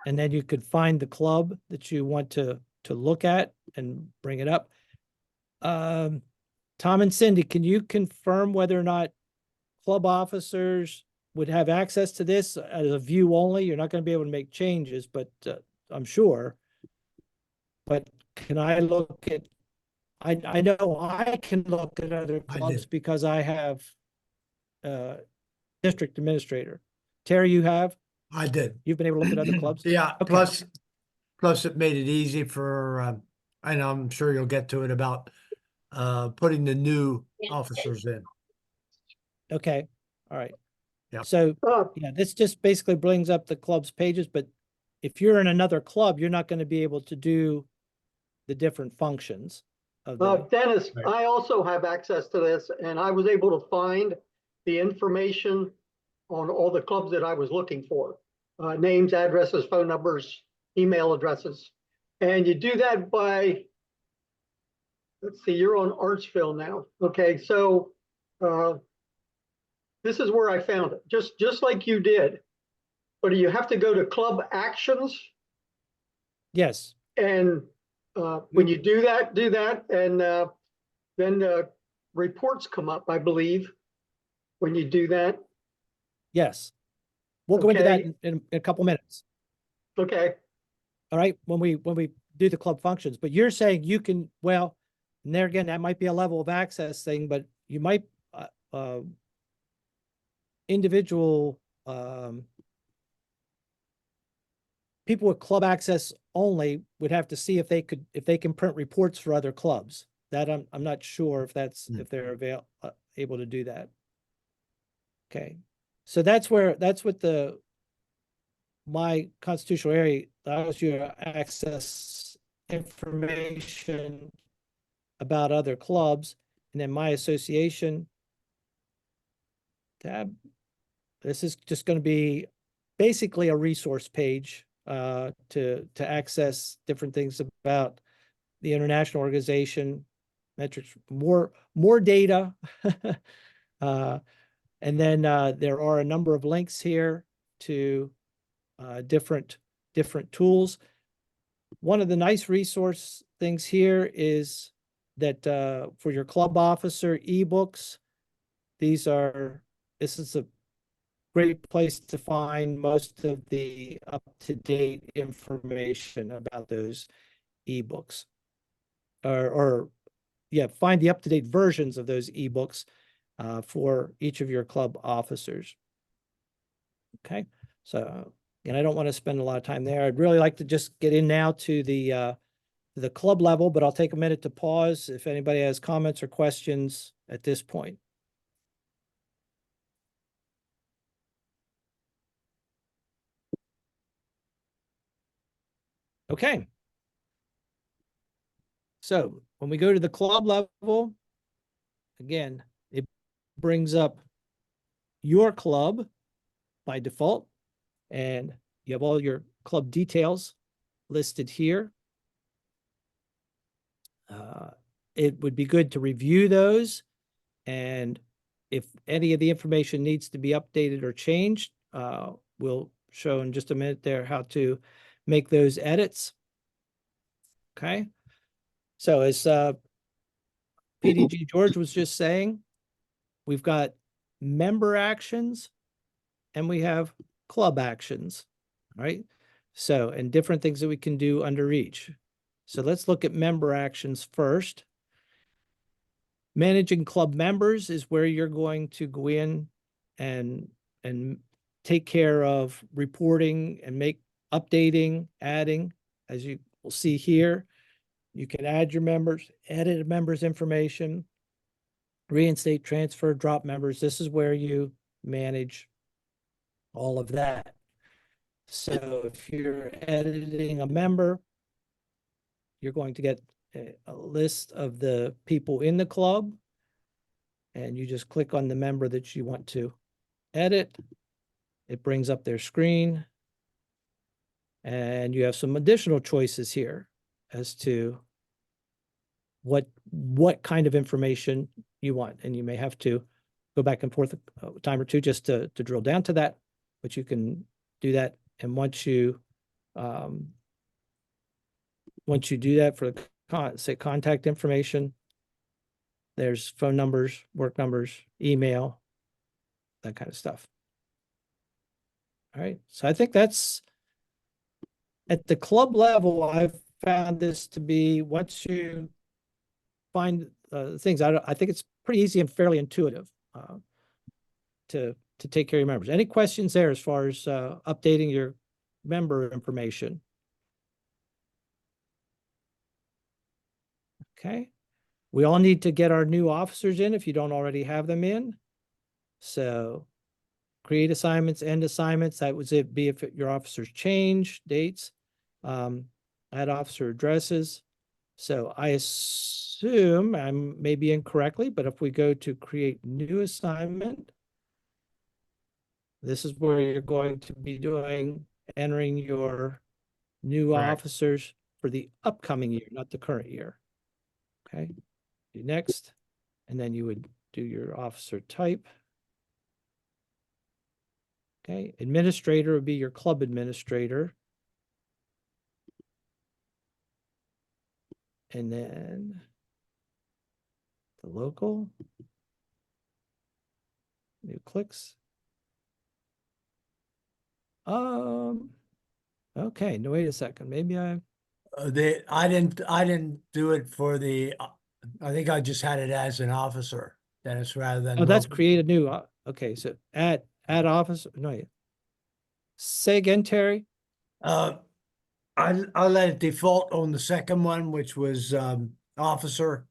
And then you could find the club that you want to look at and bring it up. Tom and Cindy, can you confirm whether or not club officers would have access to this as a view only? You're not going to be able to make changes, but I'm sure. But can I look at, I know I can look at other clubs did. because I have district administrator. Terry, you have? I did. You've been able to look at other clubs? Yeah, Okay. plus it made it easy for, and I'm sure you'll get to it about putting the new officers in. Okay, all right. Yeah. So, yeah, this just basically brings up the club's pages, but if you're in another club, you're not going to be able to do the different functions of the, Dennis, Right. I also have access to this, and I was able to find the information on all the clubs that I was looking for. Names, addresses, phone numbers, email addresses. And you do that by, let's see, you're on Artsville now. Okay, so this is where I found it, just like you did. But you have to go to club actions, yes, and when you do that, and then reports come up, I believe, when you do that. yes. We'll go into that Okay. in a couple minutes. Okay, All right, when we do the club functions, but you're saying you can, well, and there again, that might be a level of access thing, but you might individual people with club access only would have to see if they can print reports for other clubs. That I'm not sure if that's if they're able to do that. Okay, so that's what my constitutional area allows you to access information about other clubs, and then my association tab. This is just going to be basically a resource page to access different things about the international organization, metrics, more data. And then there are a number of links here to different tools. One of the nice resource things here is that for your club officer ebooks, this is a great place to find most of the up-to-date information about those ebooks, or find the up-to-date versions of those ebooks for each of your club officers. Okay, so, and I don't want to spend a lot of time there. I'd really like to just get in now to the club level, but I'll take a minute to pause if anybody has comments or questions at this point. Okay. So when we go to the club level, again, it brings up your club by default, and you have all your club details listed here. It would be good to review those, and if any of the information needs to be updated or changed, we'll show in just a minute there how to make those edits. Okay, so as PDG George was just saying, we've got member actions and we have club actions, right? So, and different things that we can do under each. So let's look at member actions first. Managing club members is where you're going to go in and take care of reporting and make updating, adding, as you will see here. You can add your members, edit a member's information, reinstate, transfer, drop members. This is where you manage all of that. So if you're editing a member, you're going to get a list of the people in the club, and you just click on the member that you want to edit. It brings up their screen, and you have some additional choices here as to what kind of information you want. And you may have to go back and forth a time or two just to drill down to that, but you can do that. And once you do that for say contact information, there's phone numbers, work numbers, email, that kind of stuff. All right. So I think that's at the club level. I've found this to be, once you find things, I think it's pretty easy and fairly intuitive to take care of your members. Any questions there as far as updating your member information? Okay. We all need to get our new officers in if you don't already have them in. So create assignments, end assignments. That was it. Be if your officers change dates, add officer addresses. So I assume, I may be incorrectly, but if we go to create new assignment, this is where you're going to be entering your new Correct. officers for the upcoming year, not the current year. Okay, do next, and then you would do your officer type. Okay, administrator would be your club administrator. And then the local, new clicks. Okay, no, wait a second. Maybe I I didn't do it for the, I think I just had it as an officer, Dennis, rather than. oh, that's local. create a new, okay, so add officer, no, yeah. Say again, Terry. I'll let it default on the second one, which was officer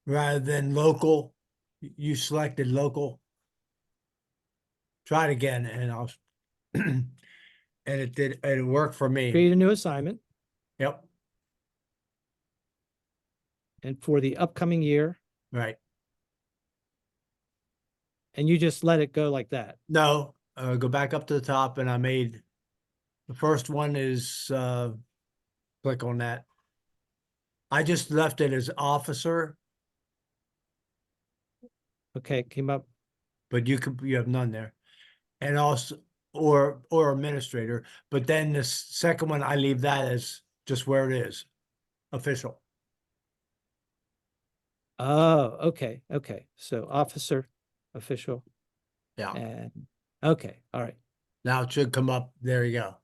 rather than local. You selected local. Try it again, and I'll and it worked for me. Create a new assignment, Yep, and for the upcoming year, right. and you just let it go like that. No, go back up to the top, and I made the first one is click on that. I just left it as officer, Okay, came up. but you have none there, and also or administrator. But then the second one, I leave that as just where it is, official. Oh, okay, okay. So officer, official, Yeah. and okay, all right. Now it should come up. There you go.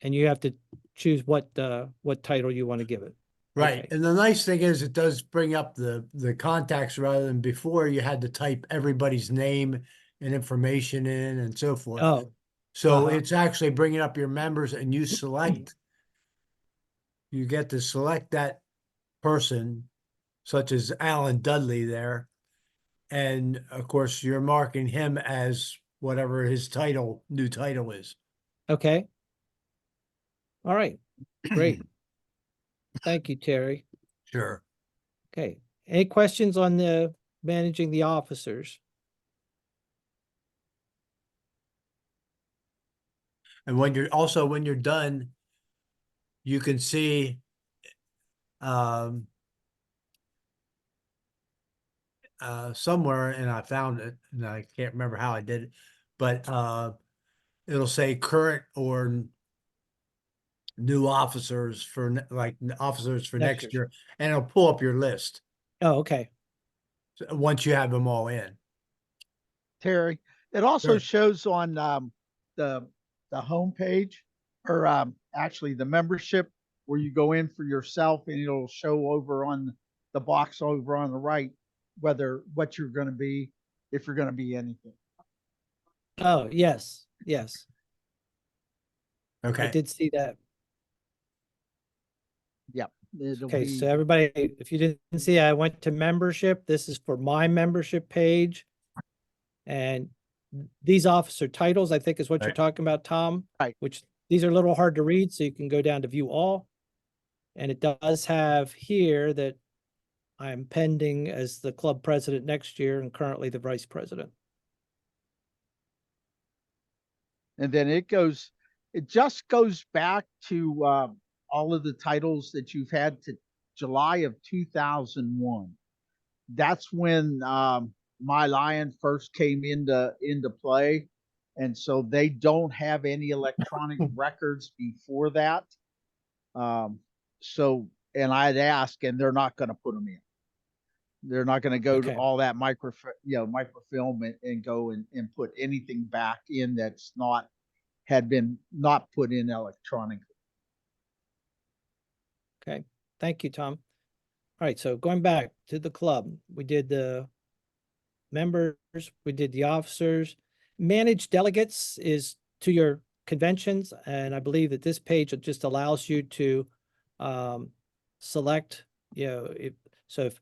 And you have to choose what title you want to give it. Right. Okay. And the nice thing is it does bring up the contacts rather than before you had to type everybody's name and information in and so forth. Oh, So uh-huh. it's actually bringing up your members, and you get to select that person, such as Alan Dudley there. And of course, you're marking him as whatever his new title is. Okay. All right, great. Thank you, Terry. Sure. Okay, any questions on the managing the officers? And when you're done, you can see somewhere, and I found it, and I can't remember how I did it, but it'll say current or new officers for officers for Next next year. year, and it'll pull up your list Oh, okay. once you have them all in. Terry, it also Sure. shows on the homepage, or actually the membership, where you go in for yourself, and it'll show over on the box over on the right, what you're going to be, if you're going to be anything. Oh, yes, yes. I Okay. did see that. Yep. It'll Okay, be, so everybody, if you didn't see, I went to membership. This is for my membership page. And these officer titles, I think is what you're Right. talking about, Tom. Right. Which these are a little hard to read, so you can go down to view all. And it does have here that I'm pending as the club president next year and currently the vice president. and then it just goes back to all of the titles that you've had to July of 2001. That's when My Lion first came into play, and so they don't have any electronic records before that. So, and I'd ask, and they're not going to put them in. They're not going to go to Okay. all that microfilm and go and put anything back in that's had been not put in electronically. Okay, thank you, Tom. All right, so going back to the club, we did the members, we did the officers. Managed delegates is to your conventions, and I believe that this page just allows you to select, if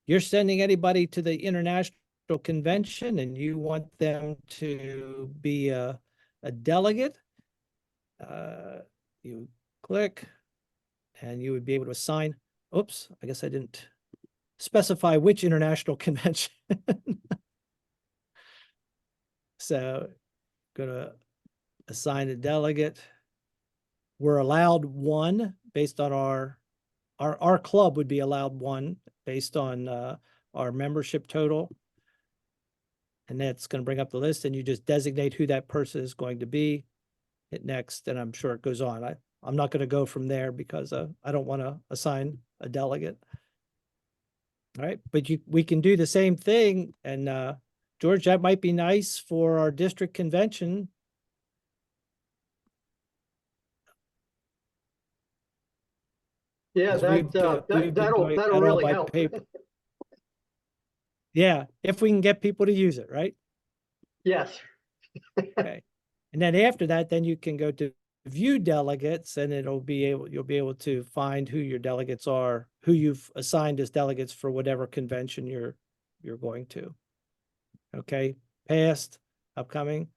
you're sending anybody to the international convention and you want them to be a delegate, you click and you would be able to assign. Oops, I guess I didn't specify which international convention. So gonna assign a delegate. We're allowed one based on our club would be allowed one based on our membership total. And that's going to bring up the list, and you just designate who that person is going to be. Hit next, and I'm sure it goes on. I'm not going to go from there because I don't want to assign a delegate. All right, but we can do the same thing. And George, that might be nice for our district convention. Yeah, 'Cause we've been that'll doing that all really by help. paper. Yeah, if we can get people to use it, right? Yes. Okay. And then after that, then you can go to view delegates, and you'll be able to find who your delegates are, who you've assigned as delegates for whatever convention you're going to. Okay, past, upcoming.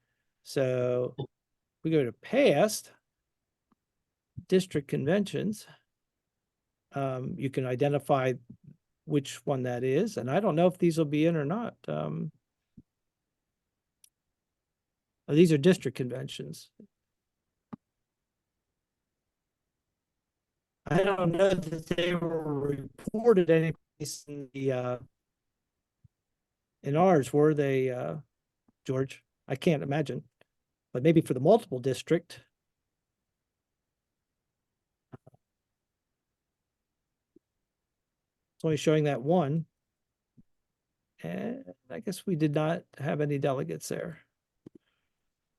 So we go to past district conventions. You can identify which one that is, and I don't know if these will be in or not. These are district conventions. I don't know that they were reported any place in the in ours, were they, George? I can't imagine, but maybe for the multiple district. It's only showing that one. And I guess we did not have any delegates there.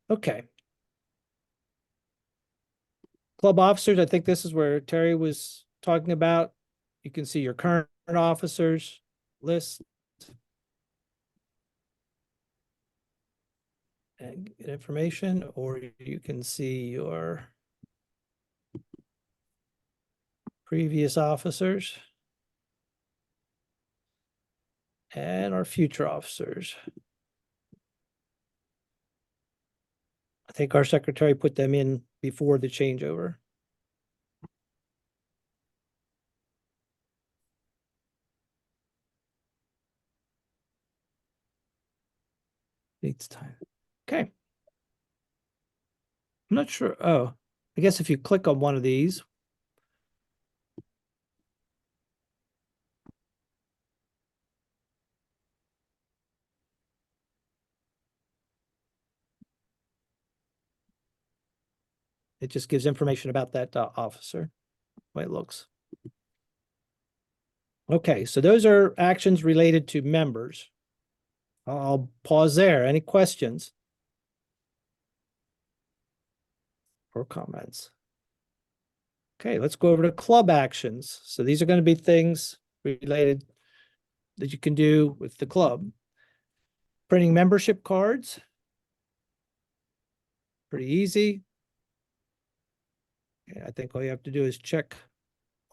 Okay. Club officers, I think this is where Terry was talking about. You can see your current officers list. And get information, or you can see your previous officers and our future officers. I think our secretary put them in before the changeover. It's time. Okay. I'm not sure. Oh, I guess if you click on one of these, it just gives information about that officer, the way it looks. Okay, so those are actions related to members. I'll pause there. Any questions or comments? Okay, let's go over to club actions. So these are going to be things related that you can do with the club. Printing membership cards. Pretty easy. I think all you have to do is check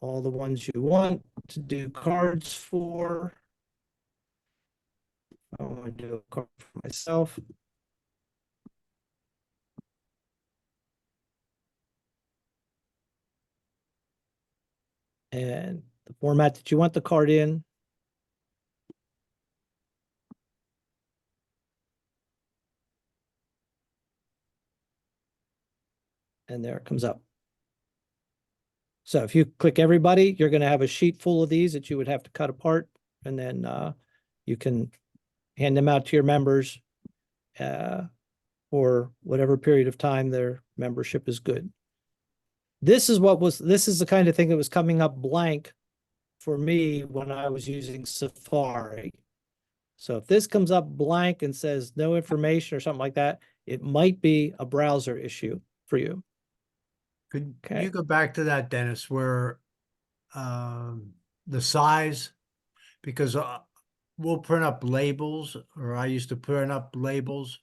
all the ones you want to do cards for. I want to do a card for myself. And the format that you want the card in. And there it comes up. So if you click everybody, you're going to have a sheet full of these that you would have to cut apart, and then you can hand them out to your members for whatever period of time their membership is good. This is the kind of thing that was coming up blank for me when I was using Safari. So if this comes up blank and says no information or something like that, it might be a browser issue for you. Could Okay. you go back to that, Dennis, where the size, because we'll print up labels, or I used to print up labels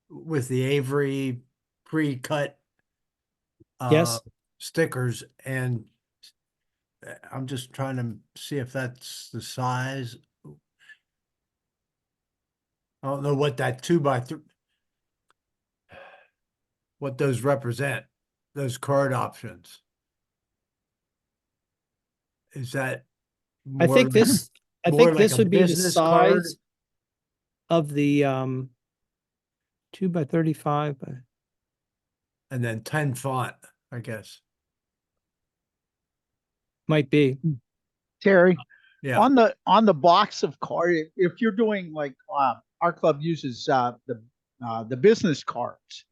with the Avery pre-cut Yes. stickers, and I'm just trying to see if that's the size. I don't know what that 2x3, what those represent, those card options. Is that I more think like, this, I more think like this a would be the business card? size of the 2x35. And then 10 font, I guess. Might be. Terry, Yeah. on the box of card, if you're doing like our club uses the business cards,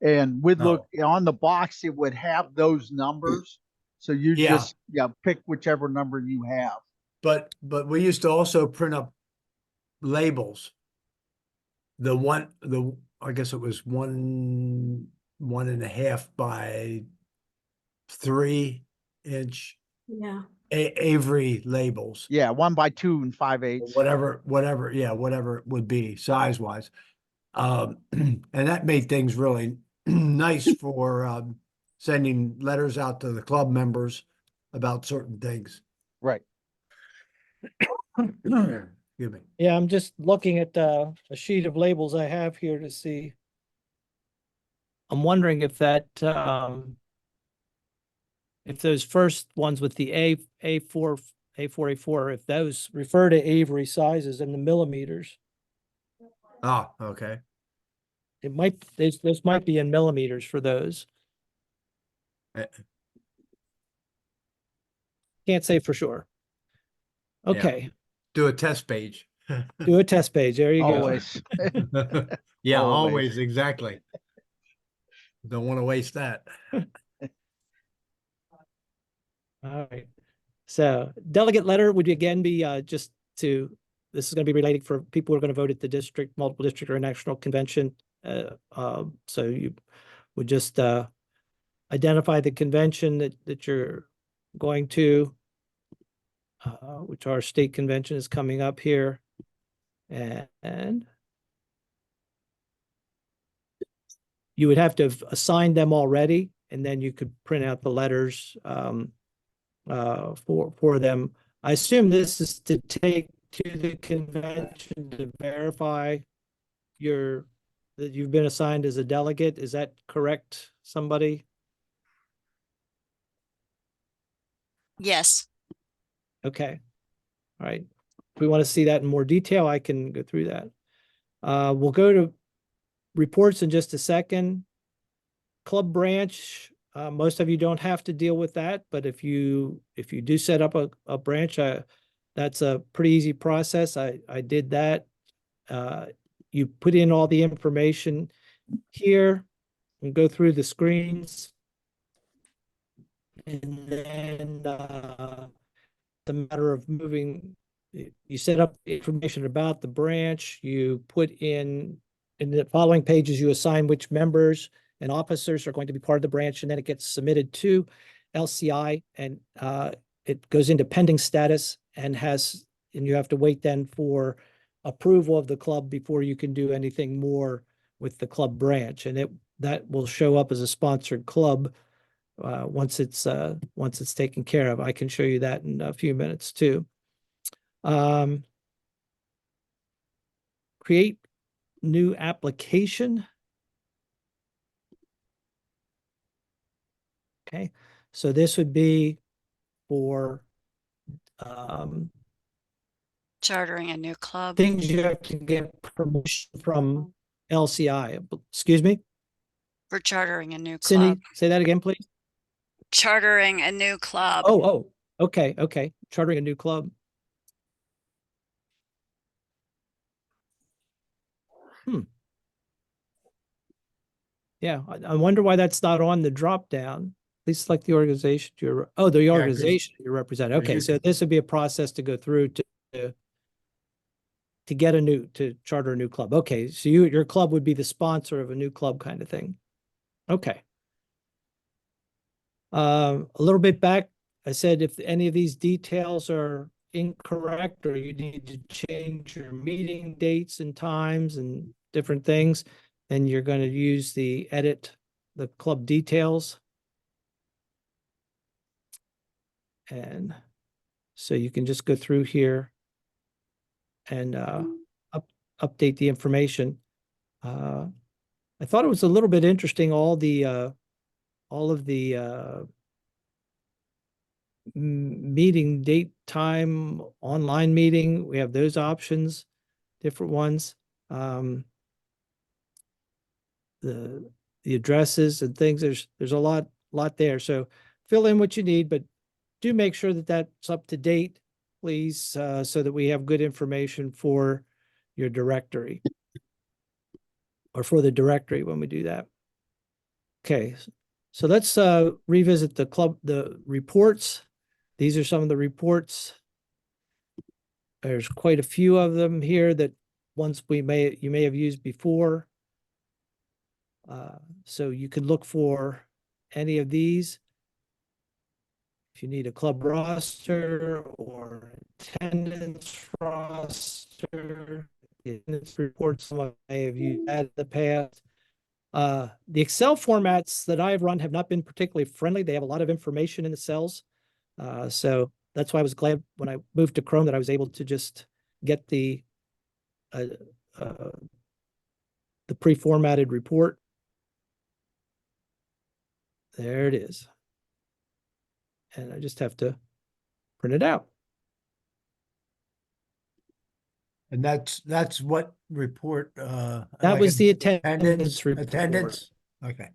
and would look on the box, it would have those numbers. So you Yeah. just pick whichever number you have. But we used to also print up labels. I guess it was 1.5 by 3-inch Yeah. Avery labels. Yeah, 1 by 2 and 5/8. Whatever it would be size wise. And that made things really nice for sending letters out to the club members about certain things. Right. Excuse me. Yeah, I'm just looking at a sheet of labels I have here to see. I'm wondering if that if those first ones with the A4, if those refer to Avery sizes in the millimeters. Oh, okay. It might, this might be in millimeters for those. Eh. Can't say for sure. Okay, Do a test page. do a test page. There you Always. Yeah, Always. always, exactly. Don't want to waste that. go. All right. So delegate letter would again be this is going to be related for people who are going to vote at the district, multiple district or national convention. So you would just identify the convention that you're going to, which our state convention is coming up here. And you would have to have assigned them already, and then you could print out the letters for them. I assume this is to take to the convention to verify that you've been assigned as a delegate. Is that correct, somebody? Yes. Okay. All right. If we want to see that in more detail, I can go through that. We'll go to reports in just a second. Club branch, most of you don't have to deal with that, but if you do set up a branch, that's a pretty easy process. I did that. You put in all the information here and go through the screens. And then the matter of moving, you set up information about the branch, you put in the following pages, you assign which members and officers are going to be part of the branch, and then it gets submitted to LCI, and it goes into pending status, and you have to wait then for approval of the club before you can do anything more with the club branch. And that will show up as a sponsored club once it's taken care of. I can show you that in a few minutes too. Create new application. Okay, so this would be for Chartering a new club. things you have to get permission from LCI. Excuse me, For chartering a new Cindy, club. say that again, please. Chartering a new club. Oh, okay. Chartering a new club. Yeah, I wonder why that's not on the drop down. Please select the organization the 'cause organization you represent. Okay, you- so this would be a process to go through to get to charter a new club. Okay, so your club would be the sponsor of a new club kind of thing. Okay. A little bit back, I said if any of these details are incorrect or you need to change your meeting dates and times and different things, then you're going to use the edit the club details. And so you can just go through here and update the information. I thought it was a little bit interesting, all of the meeting date, time, online meeting. We have those options, different ones. The addresses and things, there's a lot there. So fill in what you need, but do make sure that that's up to date, please, so that we have good information for your directory or for the directory when we do that. Okay, so let's revisit the reports. These are some of the reports. There's quite a few of them here that you may have used before. So you could look for any of these. If you need a club roster or attendance roster, the attendance reports, some may have used that in the past. The Excel formats that I've run have not been particularly friendly. They have a lot of information in the cells. So that's why I was glad when I moved to Chrome that I was able to just get the pre-formatted report. There it is. And I just have to print it out. And that's what report, That like was the attendance attendance report. attendance? Okay.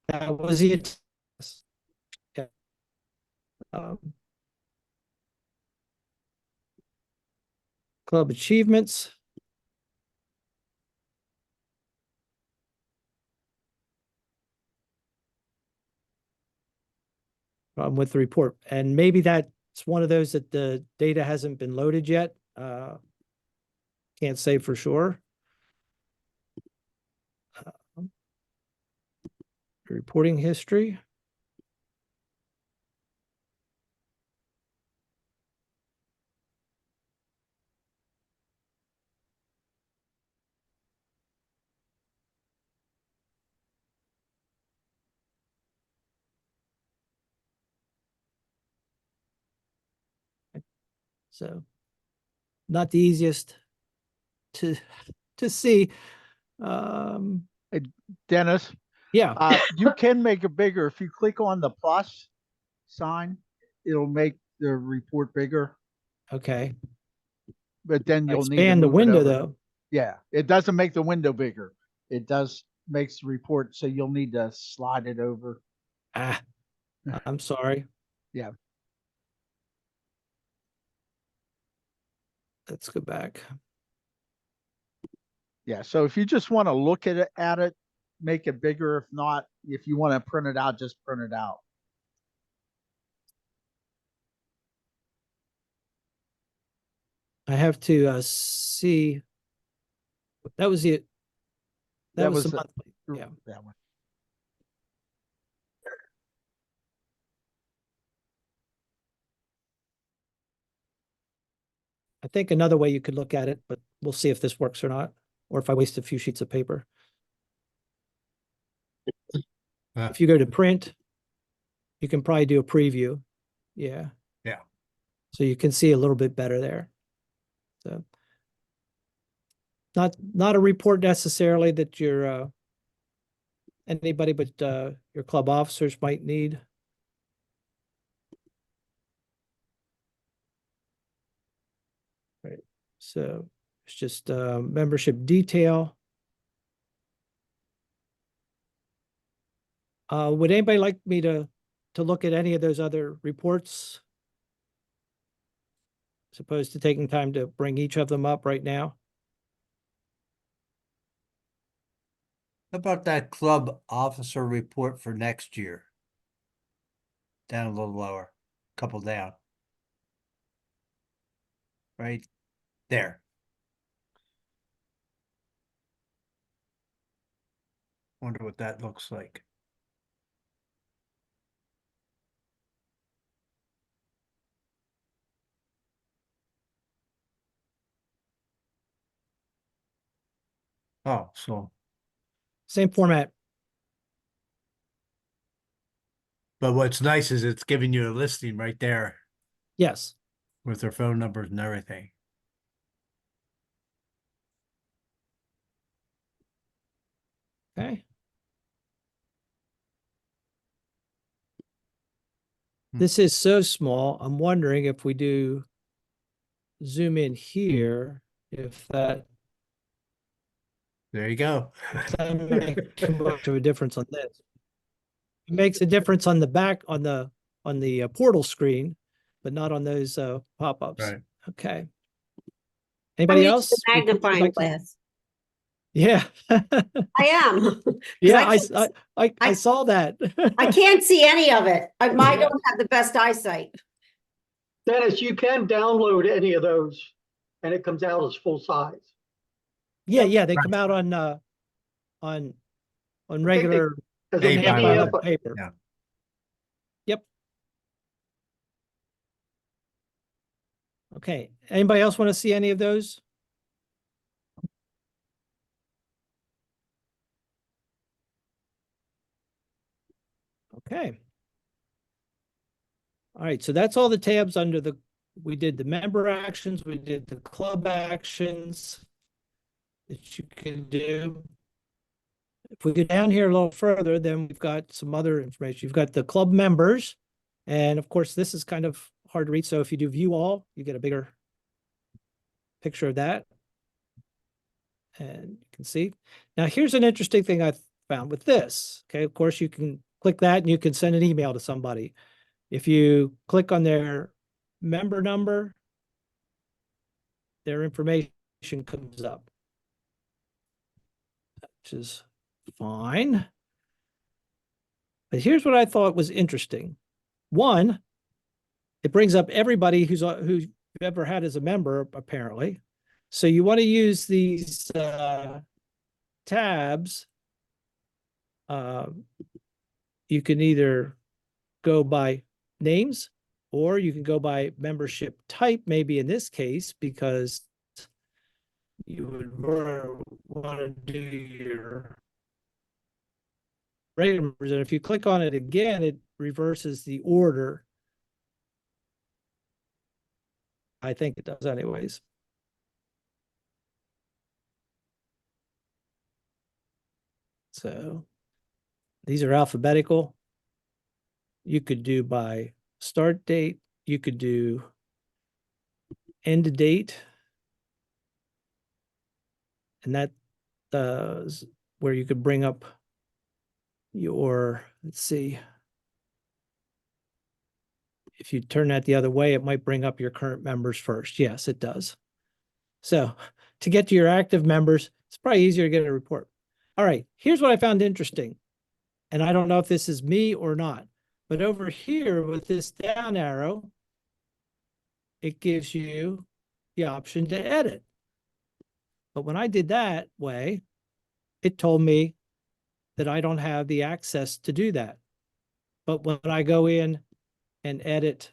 That was the yeah. Club achievements. With the report, and maybe that's one of those that the data hasn't been loaded yet. Can't say for sure. Reporting history. So not the easiest to see. Dennis, Yeah. you can make it bigger. If you click on the plus sign, it'll make the report bigger, Okay. but then you'll need to Expand the move it window over. though. Yeah, it doesn't make the window bigger. It does makes the report, so you'll need to slide it over. Ah, I'm sorry. Yeah. Let's go back. Yeah, so if you just want to look at it, make it bigger. If not, if you want to print it out, just print it out. I have to see. That was it. That was the monthly. Yeah. That one. I think another way you could look at it, but we'll see if this works or not, or if I waste a few sheets of paper. If you go to print, you can probably do a preview. Yeah. Yeah. So you can see a little bit better there. So not a report necessarily that your anybody but your club officers might need. Right. So it's just membership detail. Would anybody like me to look at any of those other reports? As opposed to taking time to bring each of them up right now? How about that club officer report for next year? Down a little lower, couple down. Right there. Wonder what that looks like. Oh, so, Same format. but what's nice is it's giving you a listing right there Yes. with their phone numbers and everything. Okay. Hmm. This is so small. I'm wondering if we do zoom in here, if that There you go. doesn't make too much of a difference on this. It makes a difference on the back on the portal screen, but not on those pop-ups. Right. Okay. I'm Anybody using else? the magnifying glass. Yeah. I am. 'Cause Yeah, I I saw that. I can't see any of it. I don't have the best eyesight. Dennis, you can download any of those and it comes out as full size. Yeah, they come out on regular As a Hey, by PDF, the- paper. Yeah. Yep. Okay. Anybody else want to see any of those? Okay. All right, so that's all the tabs under we did the member actions, we did the club actions that you can do. If we go down here a little further, then we've got some other information. You've got the club members. And of course, this is kind of hard to read. So if you do view all, you get a bigger picture of that. And you can see. Now, here's an interesting thing I found with this. Okay, of course, you can click that and you can send an email to somebody. If you click on their member number, their information comes up, which is fine. But here's what I thought was interesting. One, it brings up everybody who you've ever had as a member, apparently. So you want to use these tabs. You can either go by names or you can go by membership type, maybe in this case, because you would want to do your regular members. And if you click on it again, it reverses the order. I think it does anyways. So these are alphabetical. You could do by start date. You could do end date. And that is where you could bring up your, let's see. If you turn that the other way, it might bring up your current members first. Yes, it does. So to get to your active members, it's probably easier to get a report. All right, here's what I found interesting. And I don't know if this is me or not, but over here with this down arrow, it gives you the option to edit. But when I did that way, it told me that I don't have the access to do that. But when I go in and edit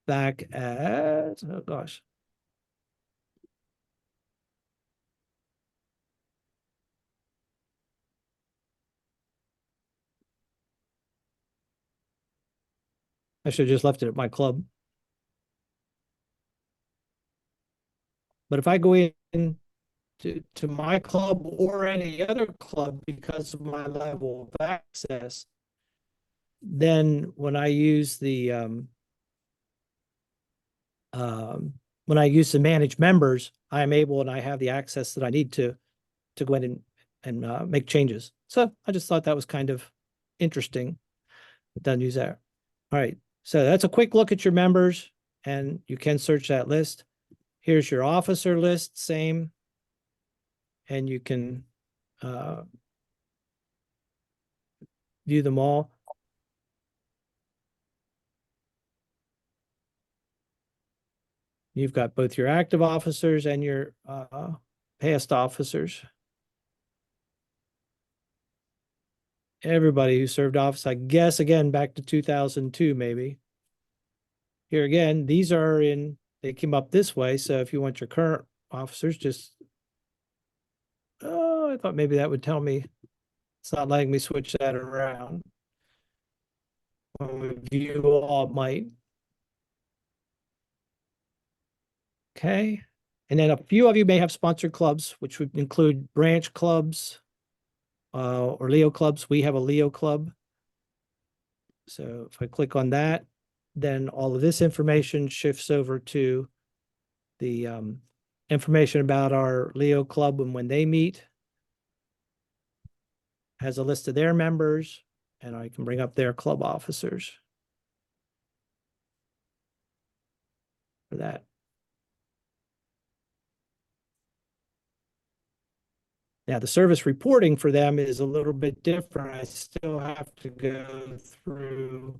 back at, oh gosh. I should have just left it at my club. But if I go in to my club or any other club because of my level of access, then when I use the when I use to manage members, I am able and I have the access that I need to go in and make changes. So I just thought that was kind of interesting. It doesn't use that. All right. So that's a quick look at your members, and you can search that list. Here's your officer list, same. And you can view them all. You've got both your active officers and your past officers. Everybody who served office, I guess, again, back to 2002, maybe. Here again, these are in, they came up this way. So if you want your current officers, just, oh, I thought maybe that would tell me. It's not letting me switch that around. When we view all, it might. Okay. And then a few of you may have sponsored clubs, which would include branch clubs or Leo clubs. We have a Leo club. So if I click on that, then all of this information shifts over to the information about our Leo club and when they meet. Has a list of their members, and I can bring up their club officers for that. Now, the service reporting for them is a little bit different. I still have to go through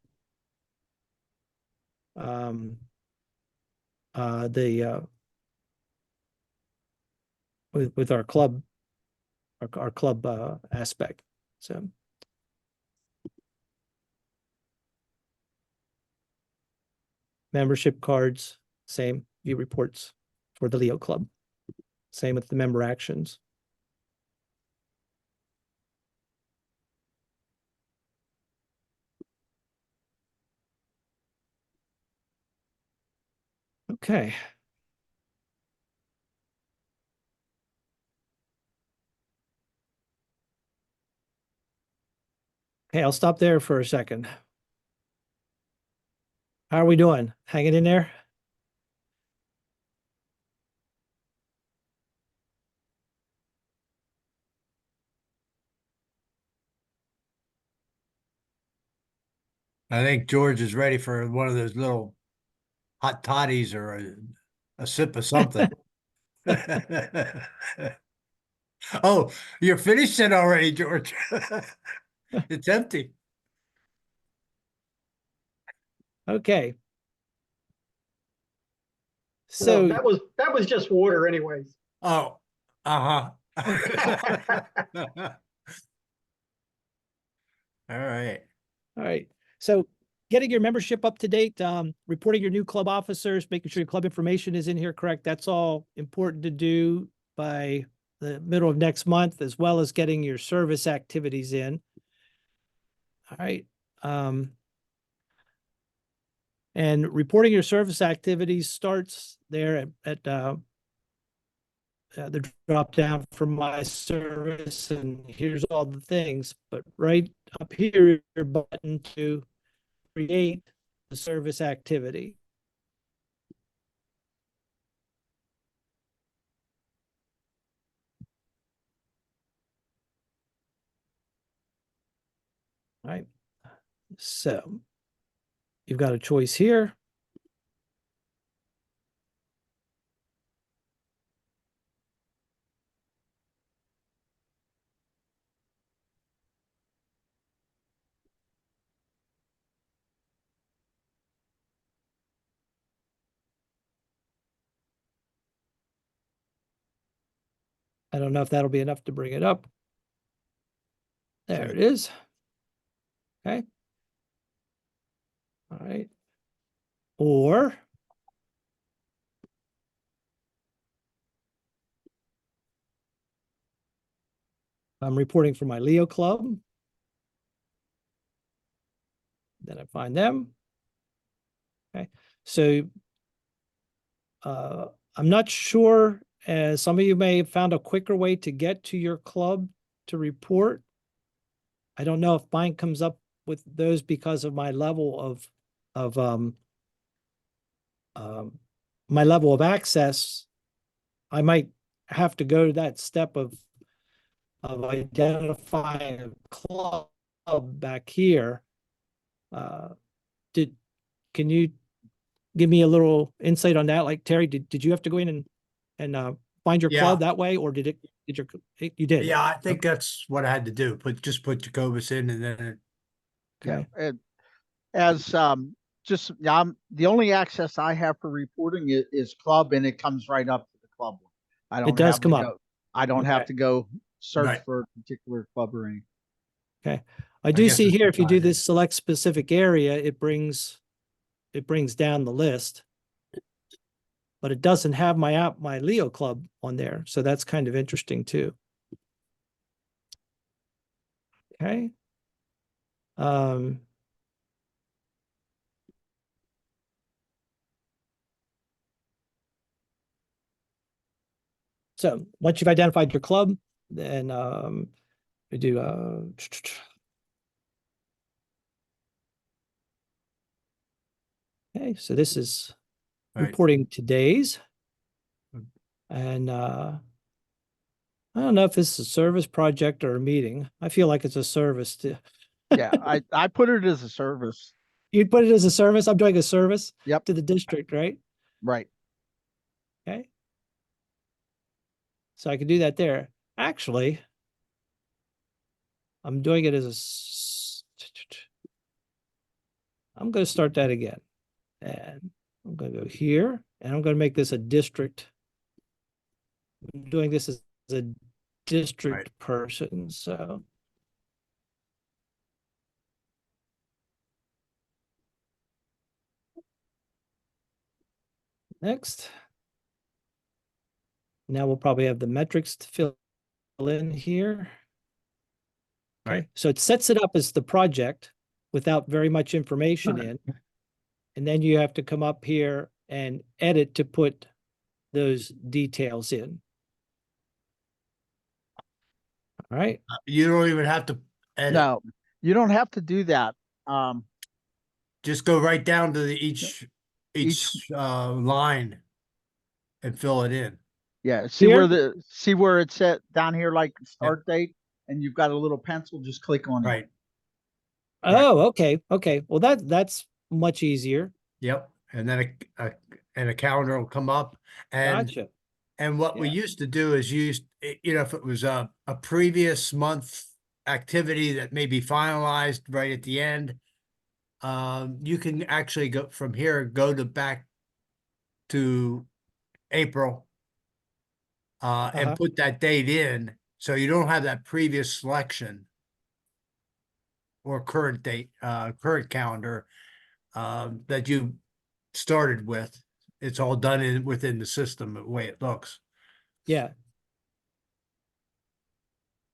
with our club, our club aspect. So membership cards, same, view reports for the Leo Club. Same with the member actions. Okay. Okay, I'll stop there for a second. How are we doing? Hanging in there? I think George is ready for one of those little hot toddies or a sip of something. Oh, you're finished it already, George. It's empty. Okay. No, So that was just water anyways. Oh, uh-huh. All right. all right. So getting your membership up to date, reporting your new club officers, making sure your club information is in here correct. That's all important to do by the middle of next month, as well as getting your service activities in. All right. And reporting your service activities starts there at the drop down from my service, and here's all the things. But right up here, your button to create the service activity. All right. So you've got a choice here. I don't know if that'll be enough to bring it up. There it is. Okay. All right. Or I'm reporting for my Leo club. Then I find them. Okay, so I'm not sure, as some of you may have found a quicker way to get to your club to report. I don't know if mine comes up with those because of my level of my level of access. I might have to go to that step of identifying a club back here. Can you give me a little insight on that? Like, Terry, did you have to go in and find your Yeah. club that way, or did you did? Yeah, I think that's what I had to do. Just put Jacobus in and then Okay. And as just the only access I have for reporting is club, and it comes right up to the club one. I don't does have come to up. go. I don't have Okay. to go search Right. for a particular club or anything. Okay. I do guess see it's here, if you do decided. this select specific area, it brings down the list, but it doesn't have my Leo club on there. So that's kind of interesting too. Okay. So once you've identified your club, then we do okay, so this is Right. reporting today's. And I don't know if this is a service project or a meeting. I feel like it's a service to Yeah, I put it as a service. you'd put it as a service. I'm doing a service Yep. to the district, right? Right. Okay. So I can do that there. Actually, I'm doing it as I'm going to start that again. And I'm going to go here, and I'm going to make this a district. I'm doing this as a district person. So next. Now we'll probably have the metrics to fill in here. Okay, Right. so it sets it up as the project without very much information in. And then you have to come up here and edit to put those details in. All right. You don't even have to edit. No, you don't have to do that. Just go right down to each line and fill it in. Yeah, see Here? where it's set down here, like start date, and you've got a little pencil. Just click on it. Right. Oh, okay. Okay. Well, that's much easier. Yep. And then a calendar will come up. And Gotcha. and what we used to do is if it was a previous month activity that may be finalized right at the end, you can actually go from here, back to April, and put that date in, so you don't have that previous selection or current date, current calendar, that you started with. It's all done within the system, the way it looks. Yeah.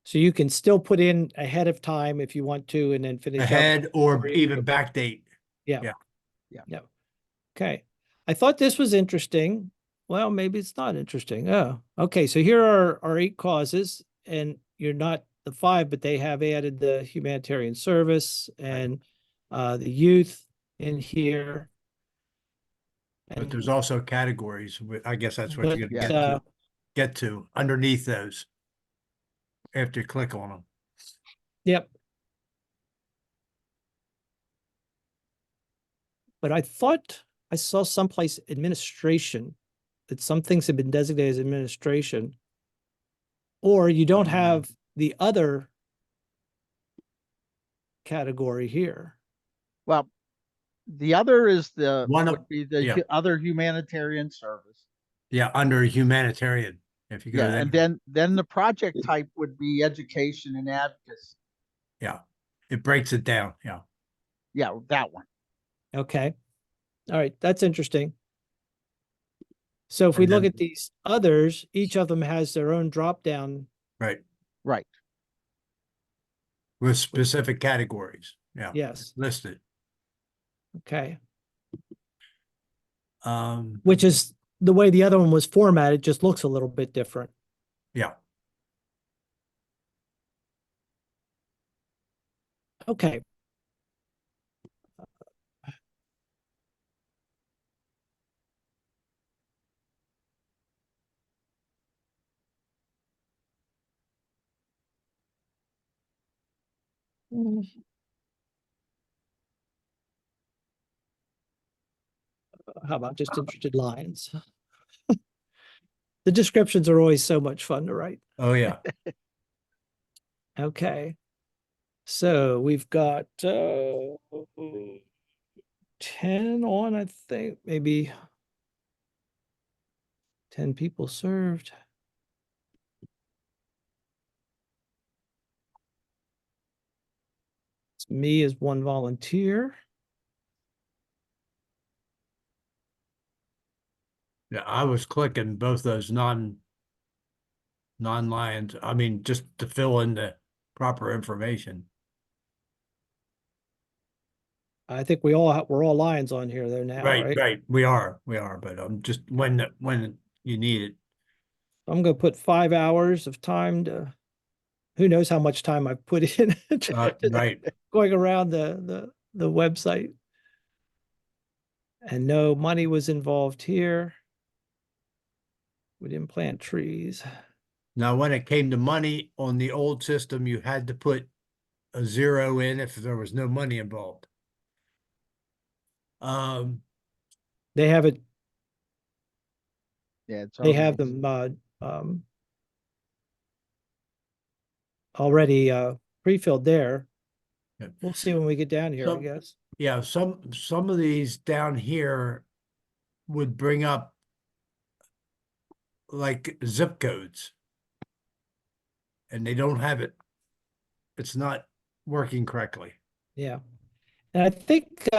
So you can still put in ahead of time if you want to, and then finish up. Ahead or even back date. Yeah. Yeah. Yeah. Yeah. Okay. I thought this was interesting. Well, maybe it's not interesting. Oh, okay. So here are our 8 causes, and you're not the 5, but they have added the humanitarian service and the youth in here. But there's also categories. I guess that's what you're But, gonna get to underneath those after you click on them. Yep. But I thought I saw someplace administration, that some things have been designated as administration, or you don't have the other category here. Well, the other is Would be the other humanitarian service. Yeah, under humanitarian. If you go there. And then the project type would be education and advocacy. Yeah, it breaks it down. Yeah. Yeah, that one. Okay. All right, that's interesting. So if we And look then- at these others, each of them has their own drop down. Right, Right. with specific categories, yeah, Yes, listed. okay. Um, Which is the way the other one was formatted, just looks a little bit different. yeah, Okay. How about just interested lines? The descriptions are always so much fun to write. oh, yeah. Okay. So we've got 10 on, I think, maybe 10 people served. It's me as one volunteer. Yeah, I was clicking both those non-lines, I mean, just to fill in the proper information. I think we're all lions on here though now, Right, right? right, we are, but just when you need it. I'm gonna put 5 hours of time to, who knows how much time I've put in Right, going around the website. And no money was involved here. We didn't plant trees. now when it came to money on the old system, you had to put a 0 in if there was no money involved. They have it, Yeah, it's they have already- them already pre-filled there. Yeah. We'll see when we get down here, I So- guess. Yeah, some of these down here would bring up like zip codes. And they don't have it. It's not working correctly. Yeah. And I think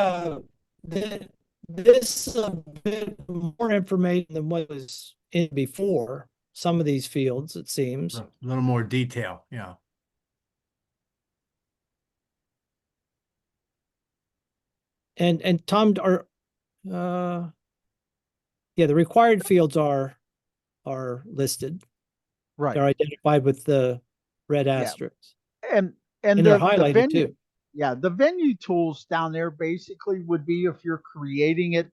this is a bit more information than what was in before. Some of these fields, it seems. A little more detail, yeah. And Tom, are yeah, the required fields are listed. right. They're identified with the red asterisks. And And the they're highlighted venue, too. yeah, the venue tools down there basically would be if you're creating it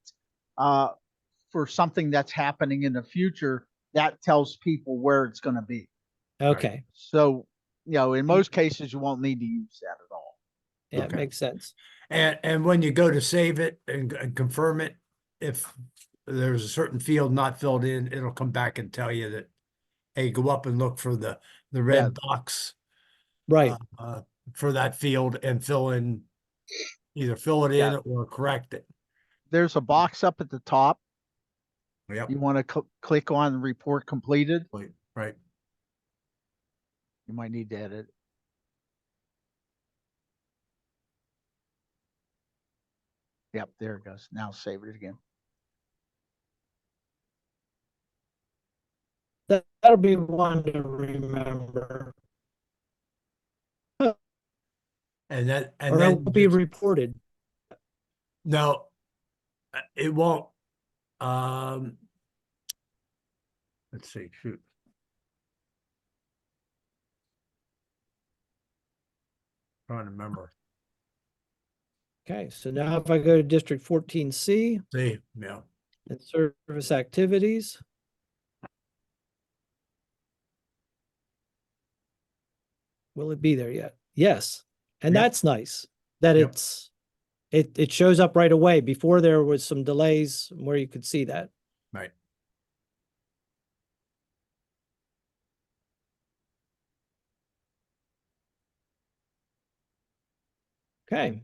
for something that's happening in the future, that tells people where it's going to be. Okay. So, in most cases, you won't need to use that at all. Yeah, it Okay. makes sense. And when you go to save it and confirm it, if there's a certain field not filled in, it'll come back and tell you that, hey, go up and look for the red box Right. for that field and either fill it in Yeah. or correct it. There's a box up at the top. Yep. You want to click on report completed. Right. You might need to edit. Yep, there it goes. Now save it again. That'll be one to remember. And Or it then won't be reported. no, it won't. Let's see, shoot. Trying to remember. Okay, so now if I go to District 14C See, yeah. and service activities. Will it be there yet? Yes. And Yep. that's nice that Yep. it shows up right away. Before there was some delays where you could see that. Right. Okay.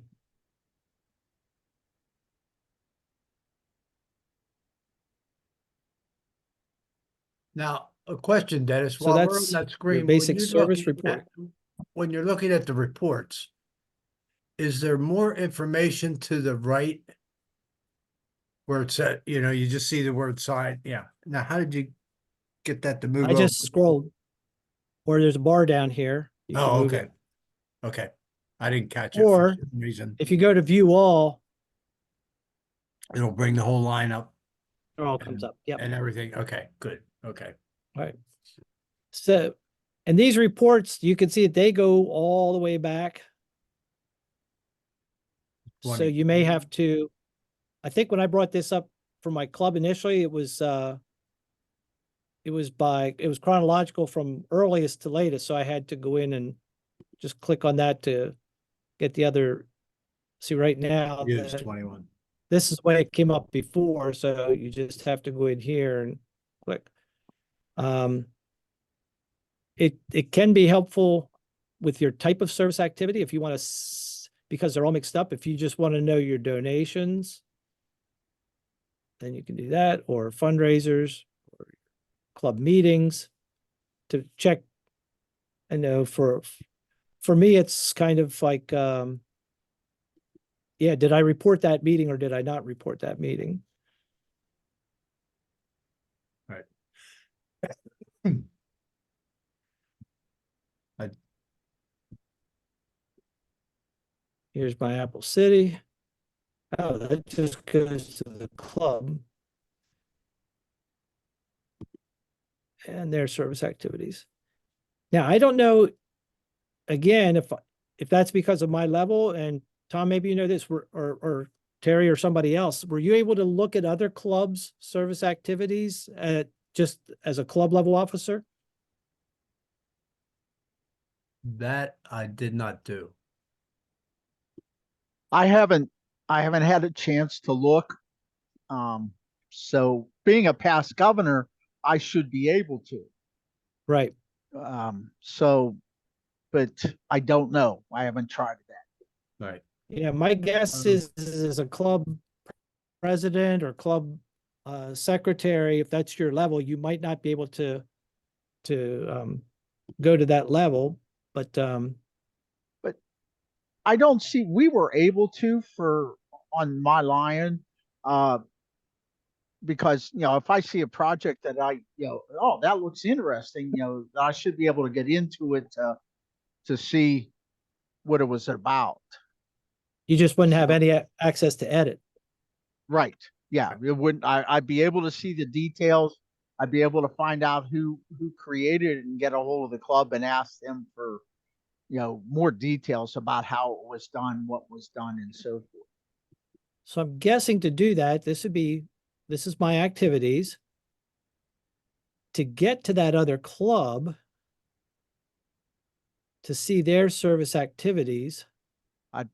Now, a question, Dennis, So while we're on that's that your screen, basic service report. when you're looking at the reports, is there more information to the right where it said, you just see the word sign. Yeah. Now, how did you get that to move I over? just scrolled, or there's a bar down here. You can Oh, move okay. it. Okay. I didn't catch it for Or some reason. if you go to view all, It'll bring the whole line up it all comes up. Yep. and everything. Okay, good. Okay. Right. So, and these reports, you can see that they go all the way back. So 20. you may have to, I think when I brought this up for my club initially, it was chronological from earliest to latest. So I had to go in and just click on that to get the other, see right now. Use that 21. This is the way it came up before. So you just have to go in here and click. It can be helpful with your type of service activity if you want to, because they're all mixed up. If you just want to know your donations, then you can do that, or fundraisers, or club meetings to check. I know for me, it's kind of like, yeah, did I report that meeting or did I not report that meeting? Right. Here's my Apple City. Oh, that just goes to the club and their service activities. Now, I don't know, again, if that's because of my level, and Tom, maybe you know this, or Terry or somebody else, were you able to look at other clubs' service activities just as a club level officer? That I did not do. I haven't had a chance to look. So being a past governor, I should be able to. Right. So, but I don't know. I haven't tried that. Right. Yeah, my guess is as a club president or club secretary, if that's your level, you might not be able to go to that level, but I don't see, we were able to on my Lion, because, if I see a project that oh, that looks interesting, I should be able to get into it to see what it was about. you just wouldn't have any access to edit. Right. Yeah. It wouldn't, I'd be able to see the details. I'd be able to find out who created it and get a hold of the club and ask them for, more details about how it was done, what was done, and so forth. So I'm guessing to do that, this is my activities. To get to that other club, to see their service activities, I'd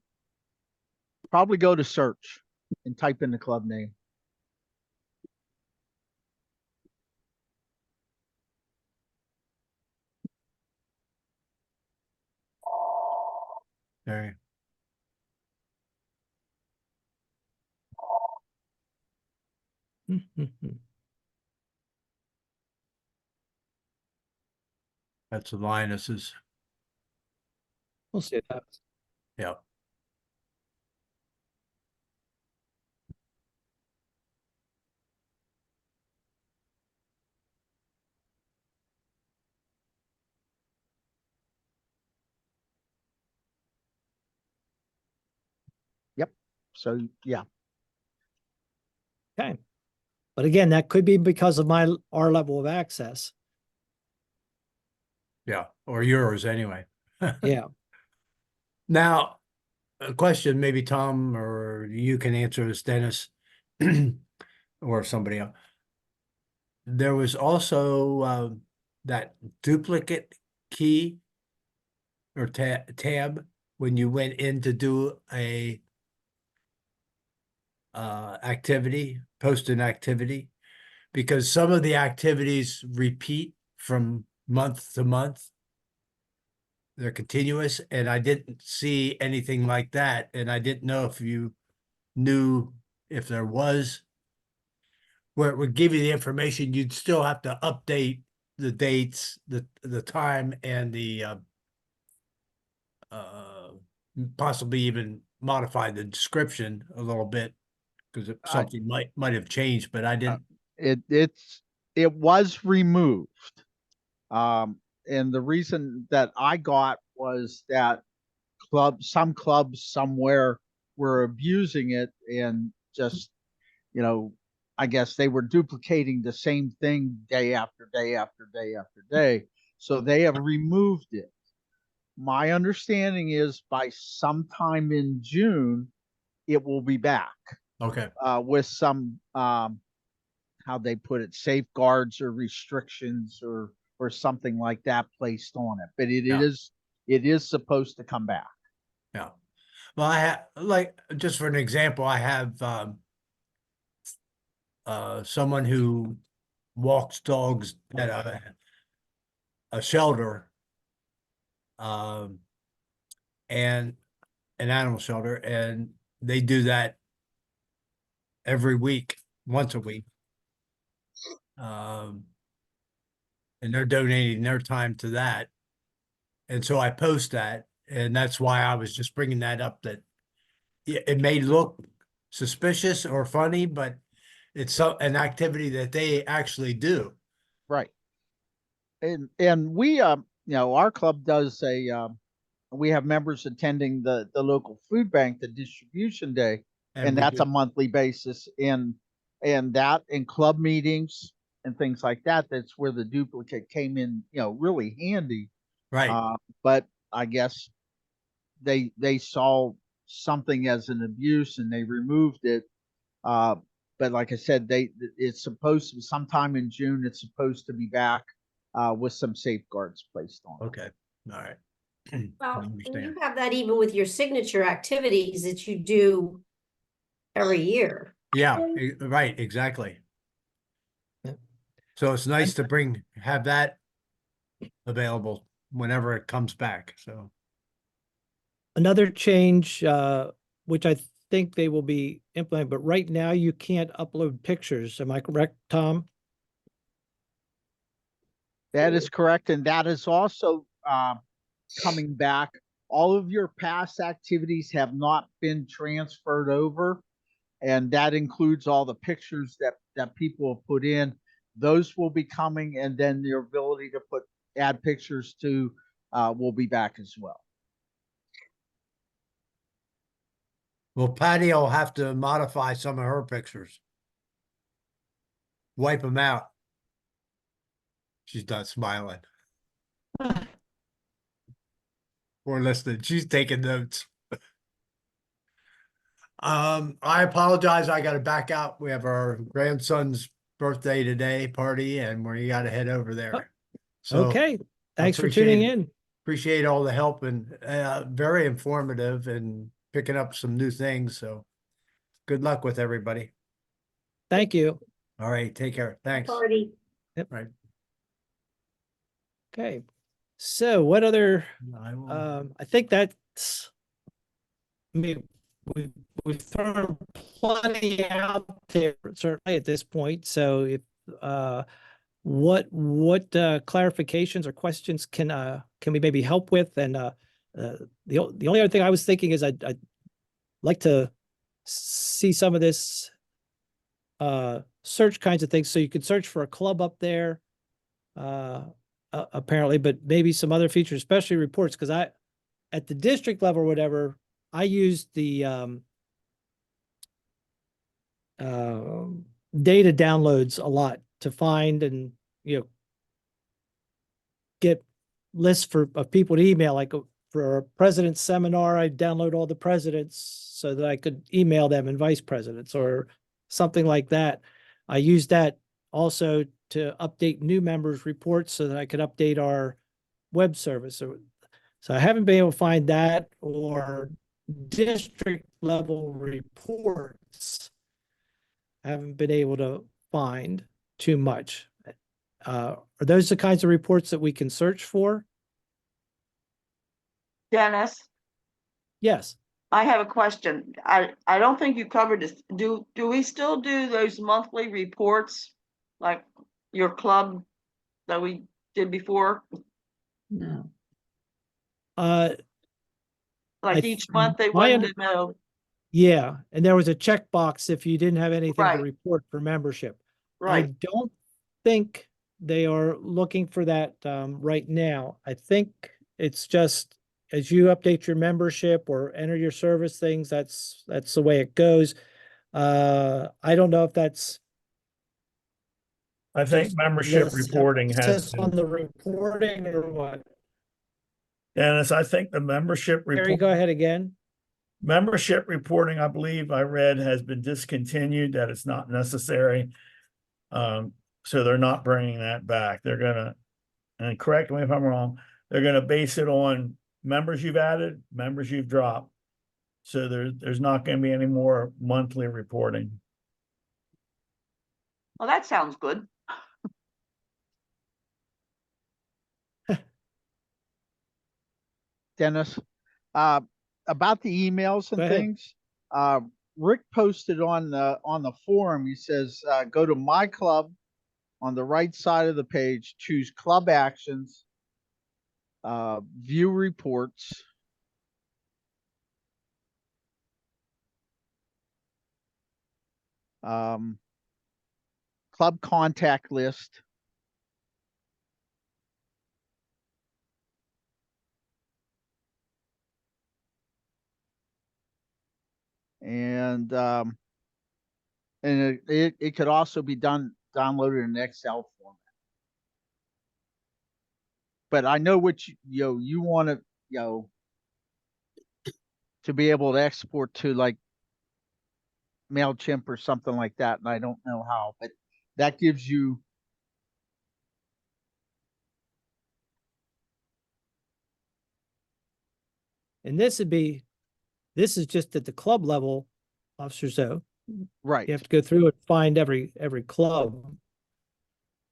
probably go to search and type in the club name. Very. That's the Linus's. we'll see that. Yeah. Yep. So yeah. Okay. But again, that could be because of our level of access. Yeah. Or yours anyway. Yeah. Now, a question, maybe Tom or you can answer this, Dennis, or somebody else. There was also that duplicate key or tab when you went in to do a activity, post an activity, because some of the activities repeat from month to month. They're continuous, and I didn't see anything like that, and I didn't know if you knew if there was, where it would give you the information. You'd still have to update the dates, the time, and the possibly even modify the description a little bit because I- something might have changed, but I didn't. It was removed. And the reason that I got was that some clubs somewhere were abusing it and just, I guess they were duplicating the same thing day after day after day after day. So they have removed it. My understanding is by sometime in June, it will be back Okay. with some, how they put it, safeguards or restrictions or something like that placed on it. But Yeah. it is supposed to come back. Yeah. Well, I have, like, just for an example, I have someone who walks dogs at a shelter, and an animal shelter, and they do that every week, once a week. And they're donating their time to that. And so I post that, and that's why I was just bringing that up, that it may look suspicious or funny, but it's an activity that they actually do. Right. And we, our club does we have members attending the local food bank, the distribution day, and we that's do- a monthly basis. And that in club meetings and things like that, that's where the duplicate came in, really handy. Right. But I guess they saw something as an abuse and they removed it. But like I said, it's supposed to be sometime in June. It's supposed to be back with some safeguards placed on it. Okay. All right. Well, I and understand. you have that even with your signature activities that you do every year. Yeah, right, exactly. Yeah. So it's nice to have that available whenever it comes back, so. Another change, which I think they will be implementing, but right now you can't upload pictures. Am I correct, Tom? That is correct. And that is also coming back. All of your past activities have not been transferred over. And that includes all the pictures that people have put in. Those will be coming. And then the ability to add pictures to will be back as well. Well, Patty will have to modify some of her pictures. Wipe them out. She's done smiling. Or listening. She's taking notes. I apologize. I got to back out. We have our grandson's birthday today party, and we got to head over there. So Okay, thanks for tuning in. appreciate all the help, and very informative and picking up some new things. So good luck with everybody. Thank you. All right. Take care. Thanks. All Party. right. Okay, so what other, I will. I think that's, I mean, we've thrown plenty out there certainly at this point. So if, what clarifications or questions can we maybe help with? And the only other thing I was thinking is I'd like to see some of this search kinds of things. So you could search for a club up there, apparently, but maybe some other features, especially reports, because at the district level or whatever, I used the data downloads a lot to find and get lists of people to email. Like for a president's seminar, I download all the presidents so that I could email them and vice presidents or something like that. I used that also to update new members' reports so that I could update our web service. So I haven't been able to find that or district level reports. I haven't been able to find too much. Are those the kinds of reports that we can search for? Dennis, Yes. I have a question. I don't think you covered this. Do we still do those monthly reports like your club that we did before? No. Like each month they my wanted to know. Yeah, and there was a checkbox if you didn't have anything to Right. report for membership. I Right. don't think they are looking for that right now. I think it's just as you update your membership or enter your service things, that's the way it goes. I don't know if that's I think just membership this reporting has emphasis on to, the reporting or what. Dennis, I think the membership Harry, go report, ahead again. membership reporting, I believe I read has been discontinued, that it's not necessary. So they're not bringing that back. They're gonna, and correct me if I'm wrong, they're gonna base it on members you've added, members you've dropped. So there's not gonna be any more monthly reporting. Well, that sounds good. Dennis, about the emails Go and ahead. things. Rick posted on the forum. He says, go to my club on the right side of the page, choose club actions, view reports. Club contact list. And it could also be downloaded in Excel format. But I know what you want to to be able to export to like MailChimp or something like that, and I don't know how, but that gives you. And this is just at the club level, Officer Zoe. Right. You have to go through and find every club.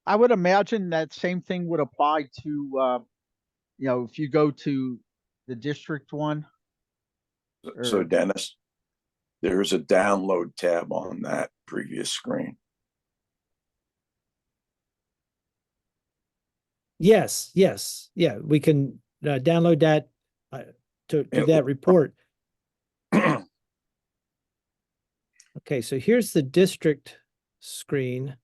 I would imagine that same thing would apply to, if you go to the district one. So Or- Dennis, there's a download tab on that previous screen. Yes, yeah, we can download that to that report. Okay, so here's the district screen.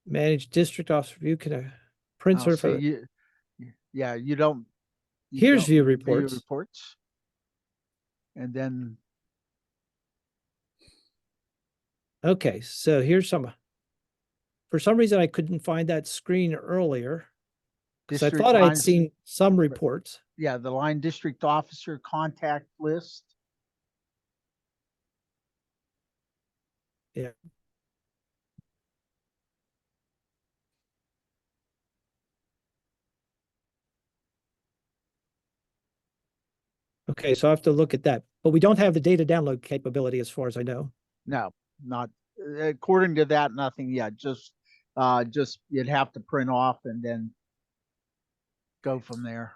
Manage district officer view. Can I print Oh, certified? see, yeah, you don't. Here's view view reports. reports. And then. Okay, so here's some. For some reason, I couldn't find that screen earlier because I thought I had seen some reports. Yeah, the line district officer contact list. Yeah. Okay, so I have to look at that, but we don't have the data download capability as far as I know. No, not according to that, nothing yet. Just you'd have to print off and then go from there.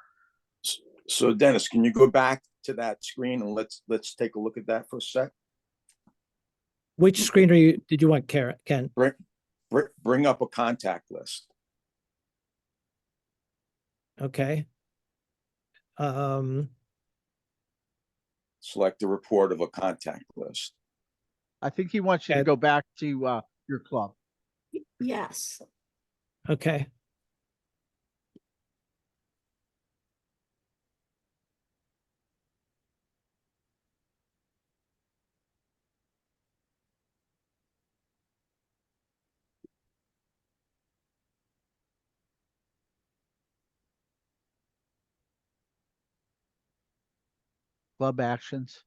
So Dennis, can you go back to that screen and let's take a look at that for a sec? Which screen did you want, Ken? Bring up a contact list. Okay. Select the report of a contact list. I think he wants you to go back to your club. Yes. Okay. Club actions.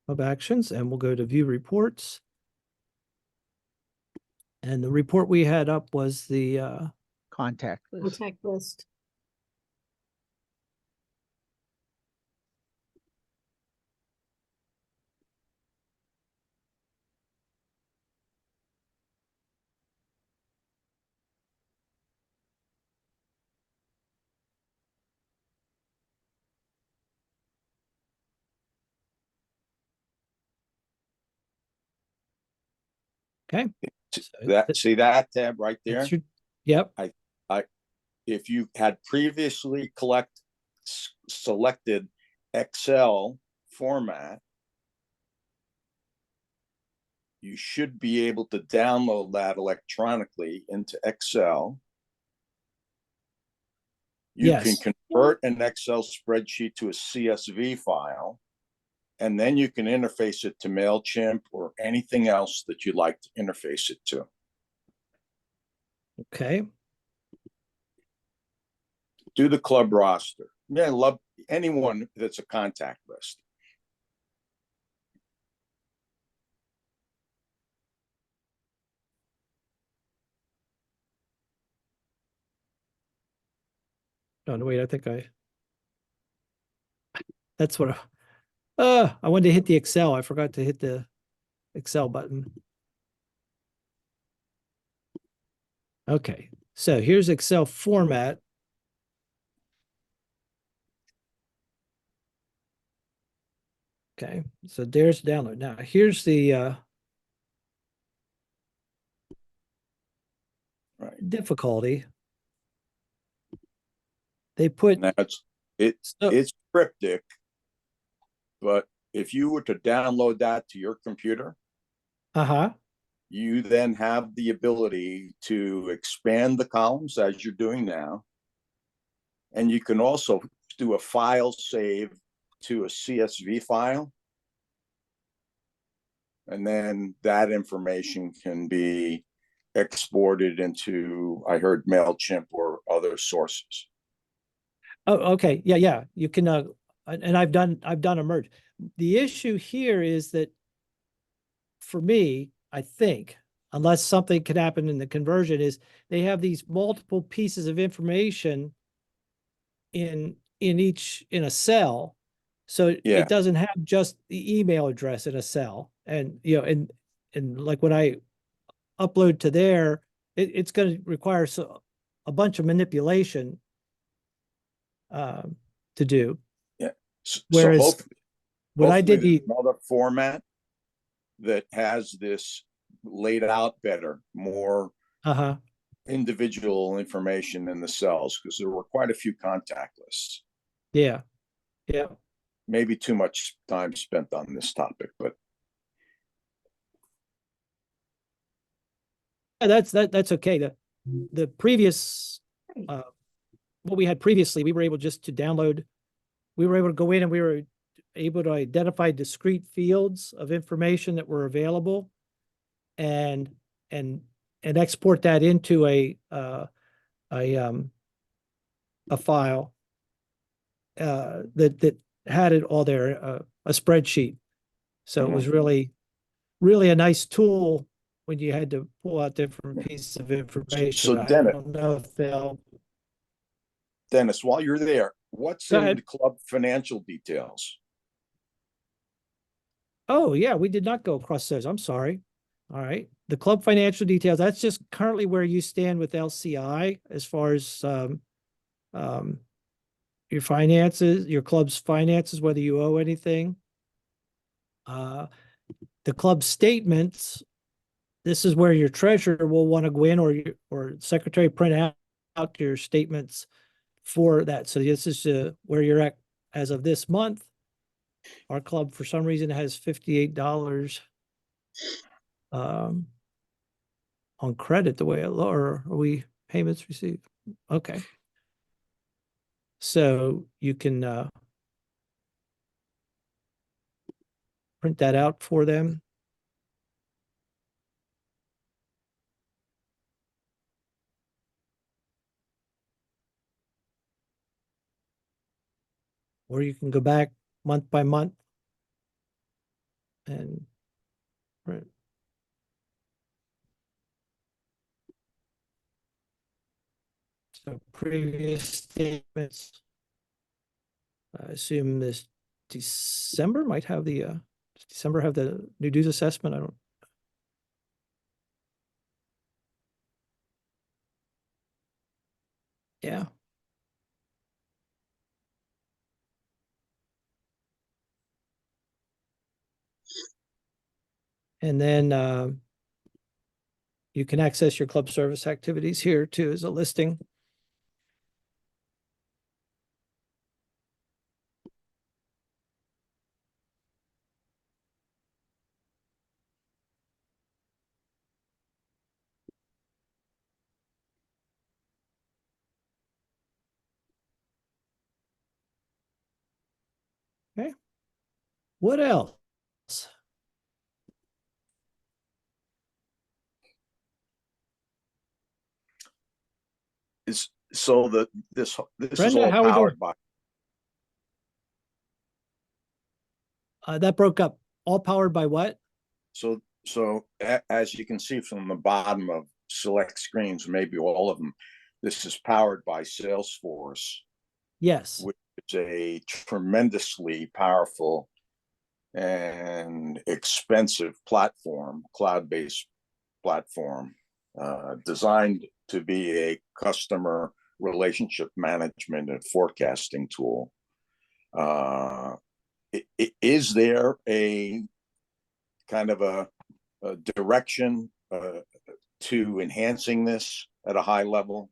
Club actions, and we'll go to view reports. And the report we had up was the contact list. Contact list. okay. See that tab right there? Yep. If you had previously selected Excel format, you should be able to download that electronically into Excel. You can Yes. convert an Excel spreadsheet to a CSV file, and then you can interface it to MailChimp or anything else that you'd like to interface it to. Okay. Do the club roster. Yeah, love anyone that's a contact list. Oh, no, wait, I think that's what I wanted to hit the Excel. I forgot to hit the Excel button. Okay, so here's Excel format. Okay, so there's download. Now here's the Right. difficulty. They put Now it's cryptic, but if you were to download that to your computer, uh-huh. you then have the ability to expand the columns as you're doing now. And you can also do a file save to a CSV file. And then that information can be exported into, I heard, MailChimp or other sources. Oh, okay. Yeah, yeah. You can and I've done a merge. The issue here is that for me, I think, unless something can happen in the conversion, is they have these multiple pieces of information in a cell. So Yeah. it doesn't have just the email address in a cell. And and like when I upload to there, it's going to require a bunch of manipulation to do. Yeah. So Whereas hopefully, when I did there's another format that has this laid out better, more individual information in the cells, because there were quite a few contact lists. Yeah. Yeah. Maybe too much time spent on this topic, but yeah, that's okay. The previous what we had previously, we were able just to download, we were able to go in and we were able to identify discrete fields of information that were available and export that into a file that had it all there, a spreadsheet. So it was really a nice tool when you had to pull out different pieces of information. So I Dennis, don't know if they'll. Dennis, while you're there, what's Go in ahead. the club financial details? Oh, yeah, we did not go across those. I'm sorry. All right. The club financial details, that's just currently where you stand with LCI as far as your finances, your club's finances, whether you owe anything. The club statements, this is where your treasurer will want to go in or secretary print out your statements for that. So this is where you're at as of this month. Our club, for some reason, has $58 on credit the way or are we payments received? Okay. So you can print that out for them. Or you can go back month by month and print. So previous statements. I assume this December might have the does December have the new dues assessment? I don't. Yeah. And then you can access your club service activities here too as a listing. What else? Is so that this is Brenda, all how we powered doing? by. That broke up. All powered by what? So as you can see from the bottom of select screens, maybe all of them, this is powered by Salesforce, Yes. which is a tremendously powerful and expensive platform, cloud-based platform, designed to be a customer relationship management and forecasting tool. Is there a kind of a direction to enhancing this at a high level?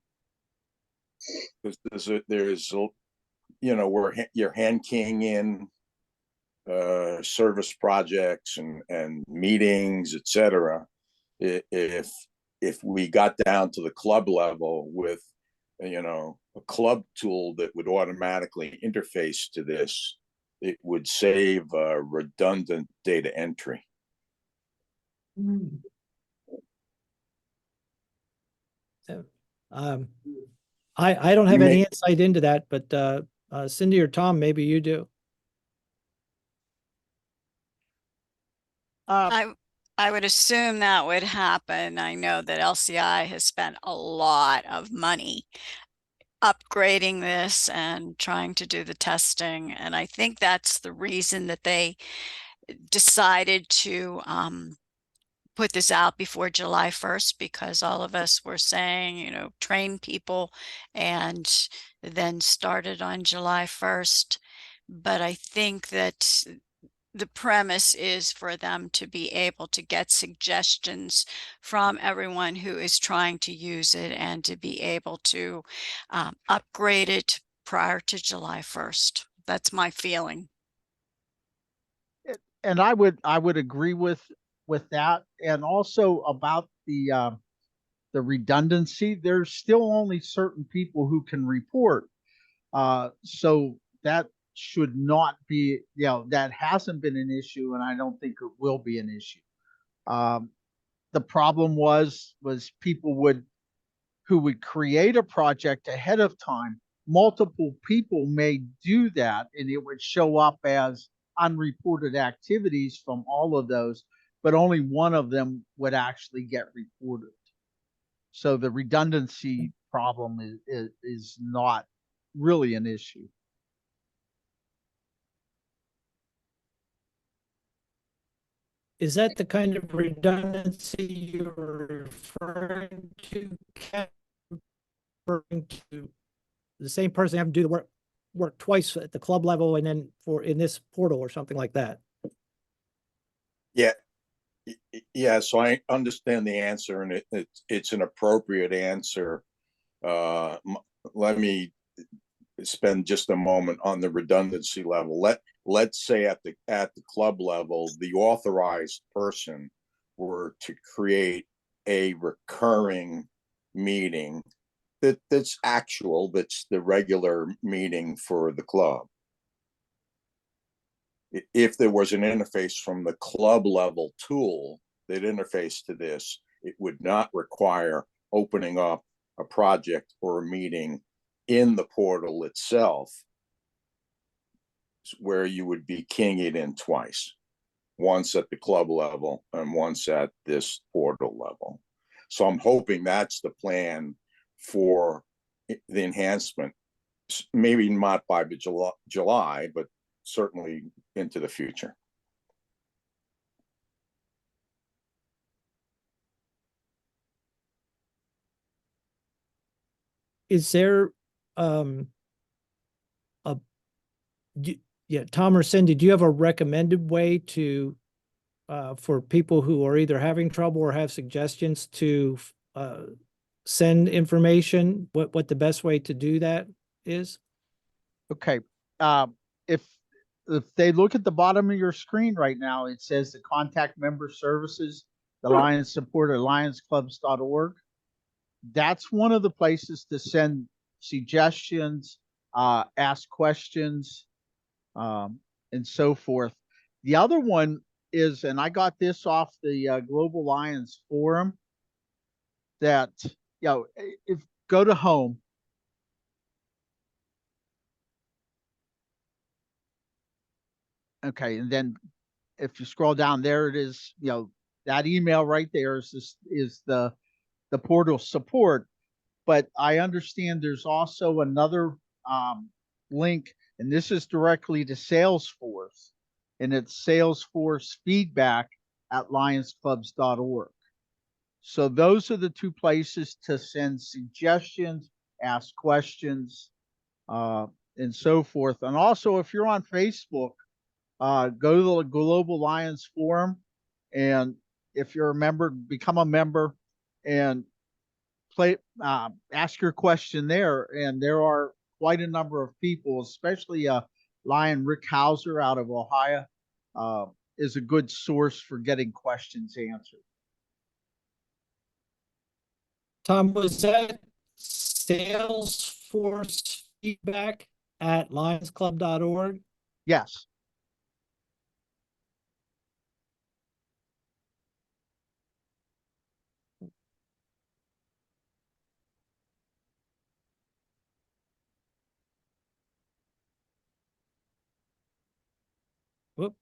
Because there's where you're hand keying in service projects and meetings, etc. If we got down to the club level with a club tool that would automatically interface to this, it would save redundant data entry. I don't have any insight into that, but Cindy or Tom, maybe you do. I would assume that would happen. I know that LCI has spent a lot of money upgrading this and trying to do the testing. And I think that's the reason that they decided to put this out before July 1st, because all of us were saying, train people, and then started on July 1st. But I think that the premise is for them to be able to get suggestions from everyone who is trying to use it and to be able to upgrade it prior to July 1st. That's my feeling. And I would agree with that. And also about the redundancy, there's still only certain people who can report. So that should not be, that hasn't been an issue, and I don't think it will be an issue. The problem was people who would create a project ahead of time. Multiple people may do that, and it would show up as unreported activities from all of those, but only one of them would actually get reported. So the redundancy problem is not really an issue. Is that the kind of redundancy you're referring to, Ken? Referring to the same person having to do the work twice at the club level and then in this portal or something like that? Yeah, so I understand the answer, and it's an appropriate answer. Let me spend just a moment on the redundancy level. Let's say at the club level, the authorized person were to create a recurring meeting that's the regular meeting for the club. If there was an interface from the club level tool that interface to this, it would not require opening up a project or a meeting in the portal itself, where you would be keying it in twice, once at the club level and once at this portal level. So I'm hoping that's the plan for the enhancement, maybe not by July, but certainly into the future. Is there Tom or Cindy, do you have a recommended way to for people who are either having trouble or have suggestions to send information, what the best way to do that is? Okay. If they look at the bottom of your screen right now, it says the contact member services, the Lions support at lionsclubs.org. That's one of the places to send suggestions, ask questions. and so forth. The other one is, and I got this off the Global Lions forum, that, if go to home. Okay, and then if you scroll down, there it is, that email right there is the portal support. But I understand there's also another link, and this is directly to Salesforce, and it's Salesforce feedback at lionsclubs.org. So those are the two places to send suggestions, ask questions, and so forth. And also, if you're on Facebook, go to the Global Lions Forum, and if you're a member, become a member and ask your question there. And there are quite a number of people, especially Lion Rick Hauser out of Ohio, is a good source for getting questions answered. Tom, was that Salesforce feedback at lionsclub.org? Yes. Whoop.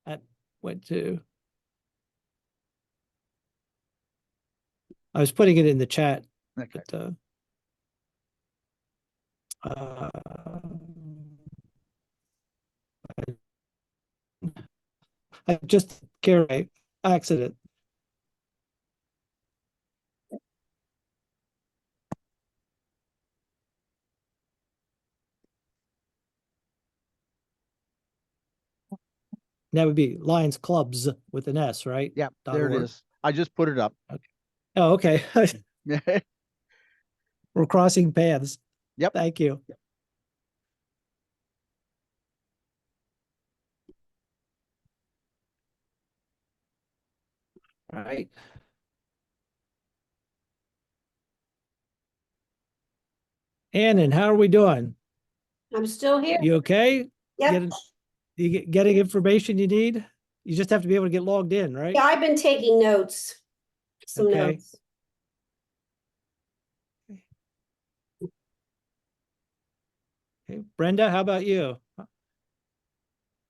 That went to. I was putting it in the chat. Okay. But, I just carry accident. That would be Lions Clubs with an S, right? Yeah, there it is. I just put it up. Okay. Oh, okay. We're crossing paths. Yep. Thank you. All right. Ann, how are we doing? I'm still here. You okay? Yep. Getting information you need? You just have to be able to get logged in, right? Yeah, I've been taking notes. Some Okay. notes. Okay. Brenda, how about you?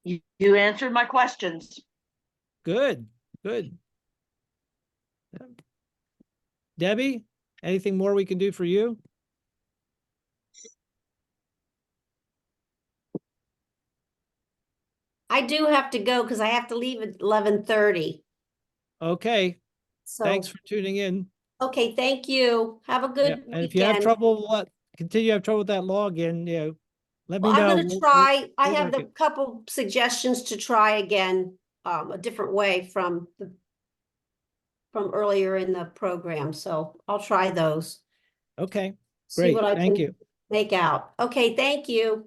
You answered my questions. Good, good. Debbie, anything more we can do for you? I do have to go because I have to leave at 11:30. Okay, So thanks for tuning in. okay, thank you. Have a good And if you have weekend. trouble, continue to have trouble with that login, let me Well, know. I'm gonna try. I we'll have work the it. couple suggestions to try again, a different way from earlier in the program. So I'll try those. Okay, See great. what I Thank can you. make out. Okay, thank you.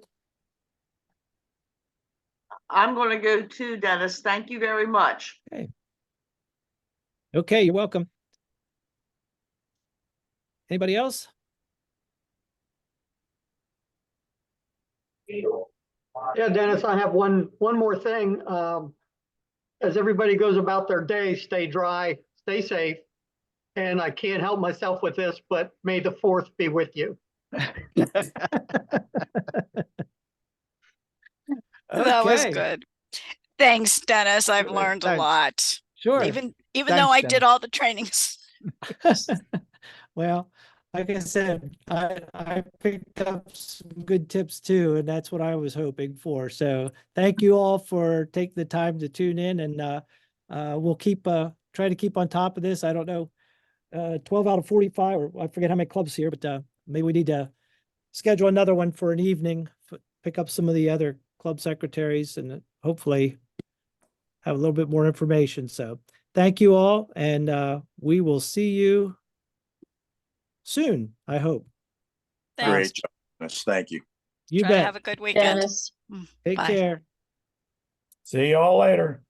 I'm going to go too, Dennis. Thank you very much. Okay, you're welcome. Anybody else? Yeah, Dennis, I have one more thing. As everybody goes about their day, stay dry, stay safe. And I can't help myself with this, but may the 4th be with you. That was Okay, good. Thanks, Dennis. I've learned a Thanks. lot. sure. Even Thanks, though I Dennis. did all the trainings. Well, like I said, I picked up some good tips too, and that's what I was hoping for. So thank you all for taking the time to tune in, and we'll try to keep on top of this. I don't know, 12 out of 45, or I forget how many clubs here, but maybe we need to schedule another one for an evening, pick up some of the other club secretaries, and hopefully have a little bit more information. So thank you all, and we will see you soon, I hope. Thanks. Great job, Dennis. Thank you. You Try to bet. have a good weekend. Dennis. Take Bye. care. See y'all later.